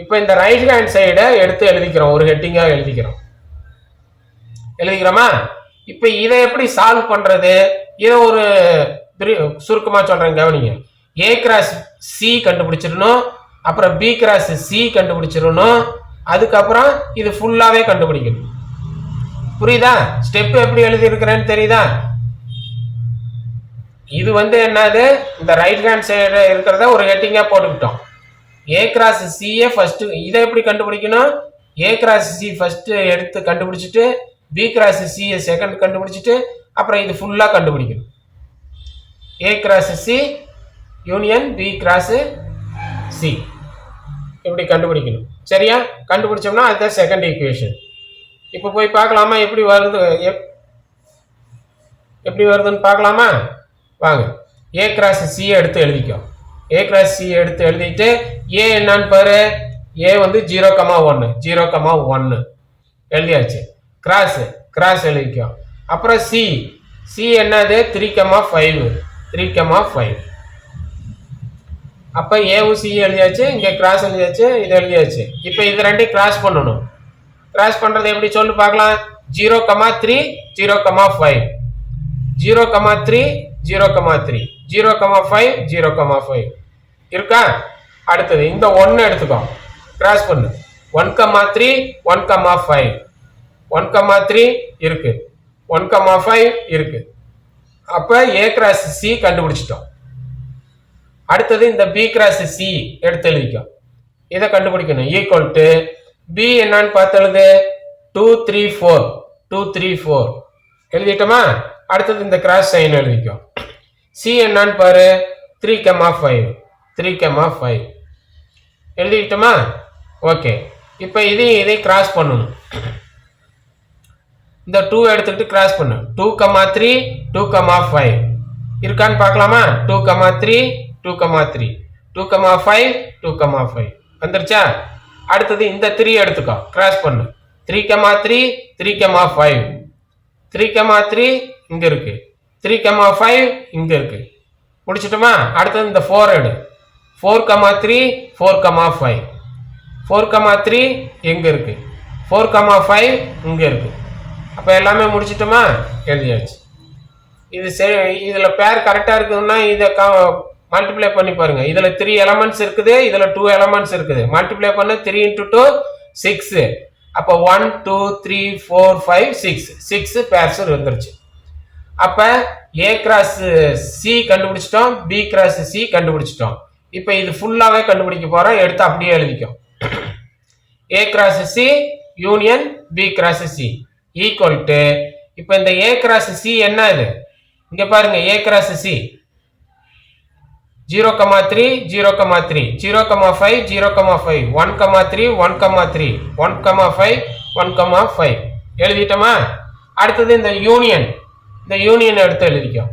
இப்போ இந்த ரைட் ஹேண்ட் சைடை எடுத்து எழுதிக்கிறோம், ஒரு ஹெட்டிங்கா எழுதிக்கிறோமா? இப்போ இதை எப்படி சால்வ் பண்றது? இதை ஒரு சுருக்கமா சொல்றேன், கவனிங்க. ஏ கிராஸ் சி கண்டுபிடிச்சிடணும், அப்புறம் பி கிராஸ் சி கண்டுபிடிச்சிடணும், அதுக்கப்புறம் இது ஃபுல்லாவே கண்டுபிடிக்கணும். புரியுதா? ஸ்டெப் எப்படி எழுதி இருக்கிறேன்னு தெரியுதா? இது வந்து என்னது, இந்த ரைட் ஹேண்ட் சைடு இருக்கிறத ஒரு ஹெட்டிங்கா போட்டுக்கிட்டோம். ஏ கிராஸ் சியை ஃபர்ஸ்ட், இதை எப்படி கண்டுபிடிக்கணும்? ஏ கிராஸ் சி ஃபர்ஸ்ட் எடுத்து கண்டுபிடிச்சிட்டு பி கிராஸ் சியை செகண்ட் கண்டுபிடிச்சிட்டு அப்புறம் இது ஃபுல்லா கண்டுபிடிக்கணும். A cross C union B cross C இப்படி கண்டுபிடிக்கணும். சரியா? கண்டுபிடிச்சோம்னா அதுதான் செகண்ட் ஈக்குவேஷன். இப்போ போய் பார்க்கலாமா எப்படி வருது, எப்படி வருதுன்னு பார்க்கலாமா? வாங்க. ஏ கிராஸ் சி எடுத்து எழுதிக்கோ. ஏ கிராஸ் சி எடுத்து எழுதிட்டு ஏ என்னன்னு பாரு. ஏ வந்து 0,1 0,1 எழுதியாச்சு. கிராஸ் கிராஸ் எழுதிக்கோ. அப்புறம் சி சி என்னது 3,5 3,5. அப்ப ஏவும் சி எழுதியாச்சு, இங்க கிராஸ் எழுதியாச்சு, இது எழுதியாச்சு. இப்போ இது ரெண்டையும் கிராஸ் பண்ணணும். கிராஸ் பண்றது எப்படி சொல்லு பார்க்கலாம். 0,3 0,5 0,3 0,3 0,5 0,5 இருக்கா? அடுத்தது இந்த 1 எடுத்துக்கோ, கிராஸ் பண்ணு. 1,3 1,5 1,3 இருக்கு, 1,5 இருக்கு. அப்ப ஏ கிராஸ் சி கண்டுபிடிச்சிட்டோம். அடுத்தது இந்த பி கிராஸ் சி எடுத்து எழுதிக்கோ. இதை கண்டுபிடிக்கணும். ஈக்குவல் டு பி என்னன்னு பார்த்து எழுது. 2 3 4 2 3 4 எழுதிட்டோமா? அடுத்தது இந்த கிராஸ் சைன் எழுதிக்கோ. சி என்னன்னு பாரு. 3,5 3,5 எழுதிட்டோமா? ஓகே. இப்போ இதை கிராஸ் பண்ணணும். இந்த 2 எடுத்துக்கிட்டு கிராஸ் பண்ணு. 2,3 2,5 இருக்கான்னு பார்க்கலாமா? 2,3 2,3 2,5 2,5 வந்துருச்சா? அடுத்தது இந்த 3 எடுத்துக்கோ, கிராஸ் பண்ணு. 3,3 3,5 3,3 இங்க இருக்கு, 3,5 இங்க இருக்கு. முடிச்சிட்டோமா? அடுத்தது இந்த 4 எடு. 4,3 4,5 4,3 எங்க இருக்கு, 4,5 இங்க இருக்கு. அப்ப எல்லாமே முடிச்சிட்டோமா? எழுதியாச்சு. இது சரி. இதுல பேர் கரெக்டா இருக்குதுன்னா இதை மல்டிப்ளை பண்ணி பாருங்க. இதுல 3 எலமெண்ட்ஸ் இருக்குது, இதுல 2 எலமெண்ட்ஸ் இருக்குது. மல்டிப்ளை பண்ண 3 into 2 6. அப்ப 1 2 3 4 5 6 பேர்ஸ் வந்துருச்சு. அப்ப ஏ கிராஸ் சி கண்டுபிடிச்சிட்டோம், பி கிராஸ் சி கண்டுபிடிச்சிட்டோம். இப்ப இது ஃபுல்லாவே கண்டுபிடிக்க போறோம். எடுத்து அப்படியே எழுதிக்கும். A cross C union B cross C equal to, இப்ப இந்த ஏ கிராஸ் சி என்ன இது? இங்க பாருங்க. ஏ கிராஸ் சி 0,3 0,3 0,5 0,5 1,3 1,3 1,5 1,5 எழுதிட்டோமா? அடுத்தது இந்த யூனியன் எடுத்து எழுதிக்கும்.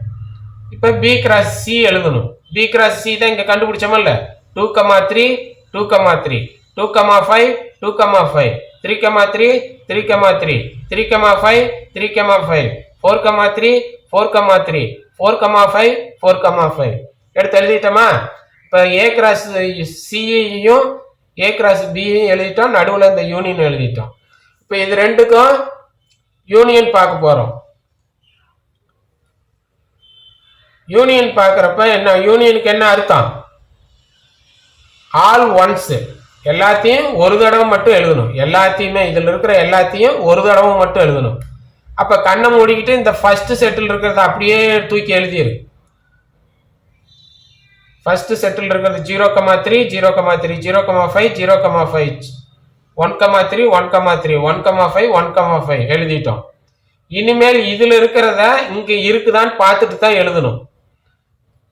இப்ப பி கிராஸ் சி எழுதணும். பி கிராஸ் சி தான் இங்க கண்டுபிடிச்சோம்ல. 2,3 2,3 2,5 2,5 3,3 3,3 3,5 3,5 4,3 4,3 4,5 4,5 எடுத்து எழுதிட்டோமா? இப்ப ஏ கிராஸ் சியையும் ஏ கிராஸ் பியையும் எழுதிட்டோம், நடுவில் இந்த யூனியன் எழுதிட்டோம். இப்ப இது ரெண்டுக்கும் யூனியன் பார்க்க போறோம். யூனியன் பார்க்கறப்ப என்ன, யூனியனுக்கு என்ன அர்த்தம்? ஆல் ஒன்ஸ், எல்லாத்தையும் ஒரு தடவை மட்டும் எழுதணும். எல்லாத்தையுமே இதுல இருக்கிற எல்லாத்தையும் ஒரு தடவை மட்டும் எழுதணும். அப்ப கண்ணை மூடிக்கிட்டு இந்த ஃபர்ஸ்ட் செட்டில் இருக்கிறத அப்படியே தூக்கி எழுதிரு. ஃபர்ஸ்ட் செட்டில் இருக்கிறது 0,3 0,3 0,5 0,5 1,3 1,3 1,5 1,5 எழுதிட்டோம். இனிமேல் இதுல இருக்கிறத இங்க இருக்குதான்னு பார்த்துட்டு தான் எழுதணும்.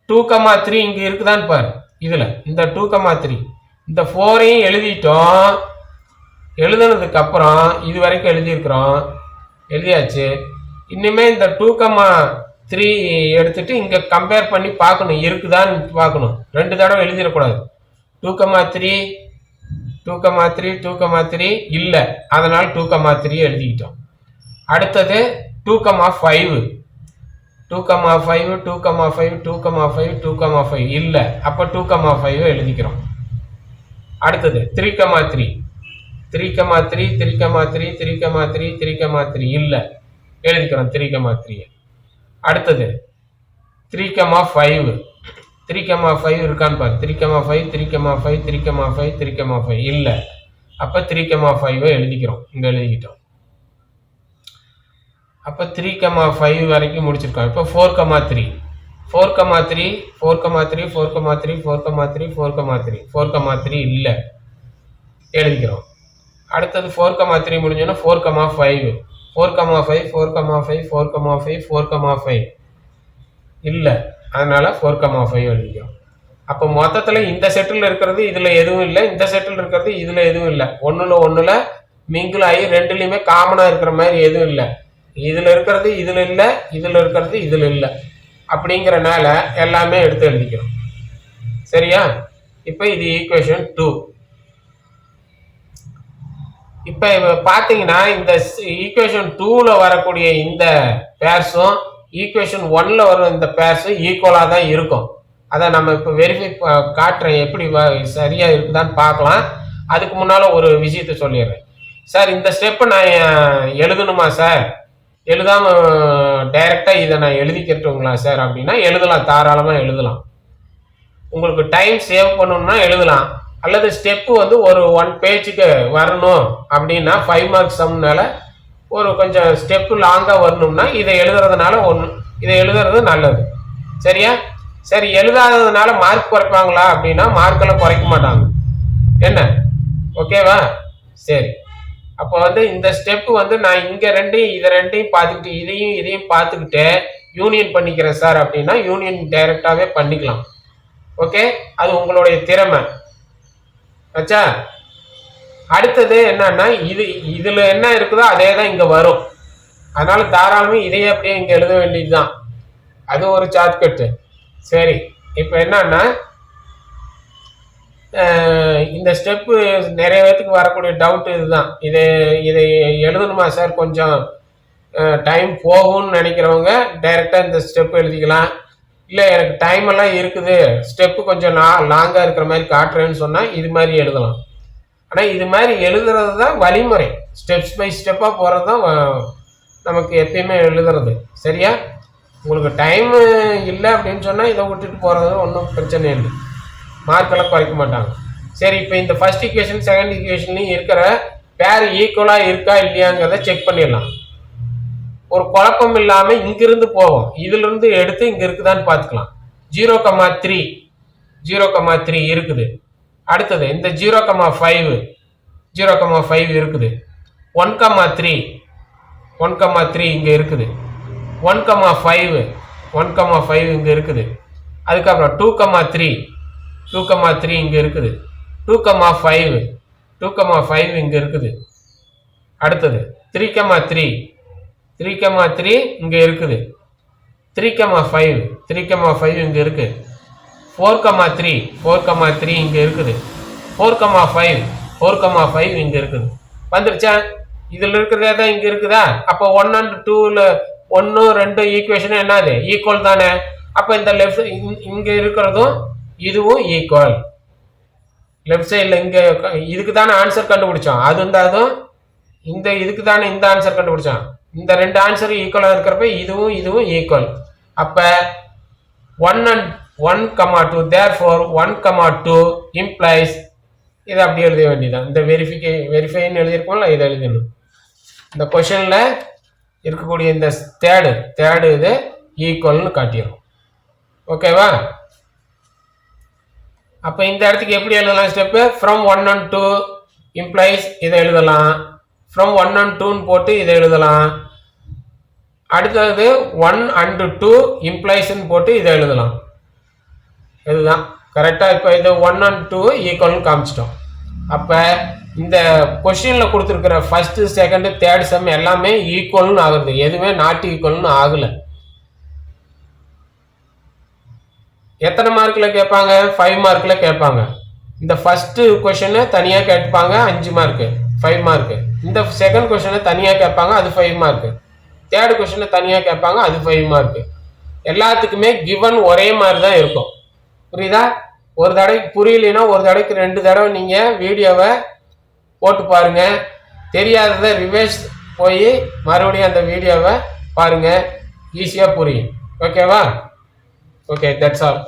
2,3 இங்க இருக்குதான்னு பாரு. இதுல இந்த 2,3 இந்த 4ஐயும் எழுதிட்டோம். எழுதுனதுக்கு அப்புறம் இது வரைக்கும் எழுதியிருக்கிறோம், எழுதியாச்சு. இனிமே இந்த 2,3 எடுத்துட்டு இங்க கம்பேர் பண்ணி பார்க்கணும், இருக்குதான்னு பார்க்கணும். 2 தடவை எழுதிடக்கூடாது. 2,3 2,3 2,3 இல்ல, அதனால 2,3 எழுதிக்கிட்டோம். அடுத்தது 2,5 2,5 2,5 2,5 2,5 இல்ல, அப்ப 2,5 எழுதிக்கிறோம். அடுத்தது 3,3 3,3 3,3 3,3 3,3 இல்ல, எழுதிக்கிறோம் 3,3. அடுத்தது 3,5 3,5 இருக்கான்னு பாரு. 3,5 3,5 3,5 3,5 இல்ல, அப்ப 3,5 எழுதிக்கிறோம். இங்க எழுதிக்கிட்டோம். அப்ப 3,5 வரைக்கும் முடிச்சிருக்கோம். இப்போ 4,3 4,3 4,3 4,3 4,3 4,3 4,3 இல்ல, எழுதிக்கிறோம். அடுத்தது 4,3 முடிஞ்சோன்னா 4,5 4,5 4,5 4,5 4,5 இல்ல, அதனால 4,5 எழுதிக்கிறோம். அப்போ மொத்தத்துல இந்த செட்டில் இருக்கிறது இதுல எதுவும் இல்லை, இந்த செட்டில் இருக்கிறது இதுல எதுவும் இல்லை. ஒண்ணுல மிங்கிள் ஆகி ரெண்டுலயுமே காமனா இருக்கிற மாதிரி எதுவும் இல்லை. இதுல இருக்கிறது இதுல இல்லை, இதுல இருக்கிறது இதுல இல்லை. அப்படிங்கிறனால எல்லாமே எடுத்து எழுதிக்கிறோம். சரியா? இப்ப இது ஈக்குவேஷன் 2. இப்ப பாத்தீங்கன்னா இந்த ஈக்குவேஷன் 2ல வரக்கூடிய இந்த பேர்ஸும் ஈக்குவேஷன் 1ல வர இந்த பேர்ஸும் ஈக்குவலா தான் இருக்கும். அதை நம்ம இப்ப வெரிஃபை காட்டுறேன், எப்படி சரியா இருக்குதான்னு பார்க்கலாம். அதுக்கு முன்னால ஒரு விஷயத்த சொல்லிடுறேன். சார் இந்த ஸ்டெப்பை நான் எழுதணுமா சார், எழுதாம டைரக்டா இதை நான் எழுதிக்கிறட்டுங்களா சார் அப்படின்னா எழுதலாம், தாராளமா எழுதலாம். உங்களுக்கு டைம் சேவ் பண்ணணும்னா எழுதலாம். அல்லது ஸ்டெப்பு வந்து ஒரு 1 பேஜுக்கு வரணும் அப்படின்னா 5 மார்க்ஸ் சம்னால ஒரு கொஞ்சம் ஸ்டெப்பு லாங்கா வரணும்னா இதை எழுதுறதுனால இதை எழுதுறது நல்லது. சரியா? சரி, எழுதாததுனால மார்க் குறைப்பாங்களா அப்படின்னா மார்க்கெல்லாம் குறைக்க மாட்டாங்க. என்ன, ஓகேவா? சரி, அப்போ வந்து இந்த ஸ்டெப்பு வந்து நான் இங்க இதை ரெண்டையும் பார்த்துக்கிட்டு இதையும் பார்த்துக்கிட்டு யூனியன் பண்ணிக்கிறேன் சார் அப்படின்னா யூனியன் டைரக்டாவே பண்ணிக்கலாம். ஓகே, அது உங்களுடைய திறமை. ஆச்சா? அடுத்தது என்னன்னா இதுல என்ன இருக்குதோ அதே தான் இங்க வரும். அதனால தாராளமே இதையே அப்படியே இங்க எழுத வேண்டியதுதான். அது ஒரு ஷார்ட்கட்டு. சரி, இப்ப என்னன்னா இந்த ஸ்டெப்பு நிறைய பேருக்கு வரக்கூடிய டவுட் இதுதான். இதை எழுதணுமா சார், கொஞ்சம் டைம் போகும்னு நினைக்கிறவங்க டைரக்டா இந்த ஸ்டெப் எழுதிக்கலாம். இல்லை எனக்கு டைம் எல்லாம் இருக்குது, ஸ்டெப்பு கொஞ்சம் லாங்கா இருக்கிற மாதிரி காட்டுறேன்னு சொன்னா இது மாதிரி எழுதலாம். ஆனா இது மாதிரி எழுதுறது தான் வழிமுறை. ஸ்டெப்ஸ் பை ஸ்டெப்பா போறது தான் நமக்கு எப்பயுமே எழுதுறது. சரியா? உங்களுக்கு டைம் இல்லை அப்படின்னு சொன்னா இதை விட்டுட்டு போறது ஒன்றும் பிரச்சனை இல்லை, மார்க்கெல்லாம் குறைக்க மாட்டாங்க. சரி, இப்போ இந்த ஃபர்ஸ்ட் ஈக்குவேஷன் செகண்ட் ஈக்குவேஷன்லையும் இருக்கிற பேர் ஈக்குவலா இருக்கா இல்லையாங்கிறத செக் பண்ணிடலாம். ஒரு குழப்பம் இல்லாம இங்கிருந்து போவோம், இதுல இருந்து எடுத்து இங்க இருக்குதான்னு பார்த்துக்கலாம். 0,3 0,3 இருக்குது. அடுத்தது இந்த 0,5 0,5 இருக்குது. 1,3 1,3 இங்க இருக்குது. 1,5 1,5 இங்க இருக்குது. அதுக்கப்புறம் 2,3 2,3 இங்க இருக்குது. 2,5 2,5 இங்க இருக்குது. அடுத்தது 3,3 3,3 இங்க இருக்குது. 3,5 3,5 இங்க இருக்கு. 4,3 4,3 இங்க இருக்குது. 4,5 4,5 இங்க இருக்குது. வந்துருச்சா? இதுல இருக்கிறதே தான் இங்க இருக்குதா? அப்போ 1 and 2ல 1 2 ஈக்குவேஷன் என்னது, ஈக்குவல் தானே. அப்ப இந்த லெஃப்ட் இங்க இருக்கிறதும் இதுவும் ஈக்குவல். லெஃப்ட் சைட்ல இங்க இதுக்கு தானே ஆன்சர் கண்டுபிடிச்சோம், அது இருந்தாலும் இந்த இதுக்கு தானே இந்த ஆன்சர் கண்டுபிடிச்சோம். இந்த ரெண்டு ஆன்சர் ஈக்குவலா இருக்கிறப்ப இதுவும் ஈக்குவல். அப்ப 1 and 1,2 therefore 1,2 implies இதை அப்படியே எழுத வேண்டியதான். இந்த வெரிஃபைன்னு எழுதியிருக்கோம்ல, இதை எழுதணும். இந்த கொஸ்டின்ல இருக்கக்கூடிய இந்த தேர்டு இது ஈக்குவல்னு காட்டிடும். ஓகேவா? அப்போ இந்த இடத்துக்கு எப்படி எழுதலாம் ஸ்டெப்பு? ஃப்ரம் 1 and 2 இம்ப்ளைஸ் இதை எழுதலாம். ஃப்ரம் 1 and 2ன்னு போட்டு இதை எழுதலாம். அடுத்தது 1 and 2 இம்ப்ளைஸ்ன்னு போட்டு இதை எழுதலாம். இதுதான் கரெக்டாக. இப்போ இது 1 and 2 ஈக்குவல்னு காமிச்சிட்டோம். அப்போ இந்த கொஸ்டினில் கொடுத்துருக்கிற ஃபர்ஸ்ட் செகண்ட் தேர்ட் சம் எல்லாமே ஈக்குவல்னு ஆகுது, எதுவுமே நாட் ஈக்குவல்னு ஆகலை. எத்தனை மார்க்கில் கேட்பாங்க? 5 மார்க்கில் கேட்பாங்க. இந்த ஃபர்ஸ்ட் கொஸ்டினை தனியாக கேட்பாங்க 5 மார்க்கு 5 மார்க்கு. இந்த செகண்ட் கொஸ்டினை தனியாக கேட்பாங்க, அது 5 மார்க்கு. தேர்ட் கொஸ்டினை தனியாக கேட்பாங்க, அது 5 மார்க்கு. எல்லாத்துக்குமே கிவன் ஒரே மாதிரி தான் இருக்கும். புரியுதா? ஒரு தடவைக்கு புரியலைன்னா ஒரு தடவைக்கு 2 தடவை நீங்கள் வீடியோவை போட்டு பாருங்க. தெரியாததை ரிவைஸ் போய் மறுபடியும் அந்த வீடியோவை பாருங்க, ஈஸியாக புரியும். ஓகேவா? Okay, that's all.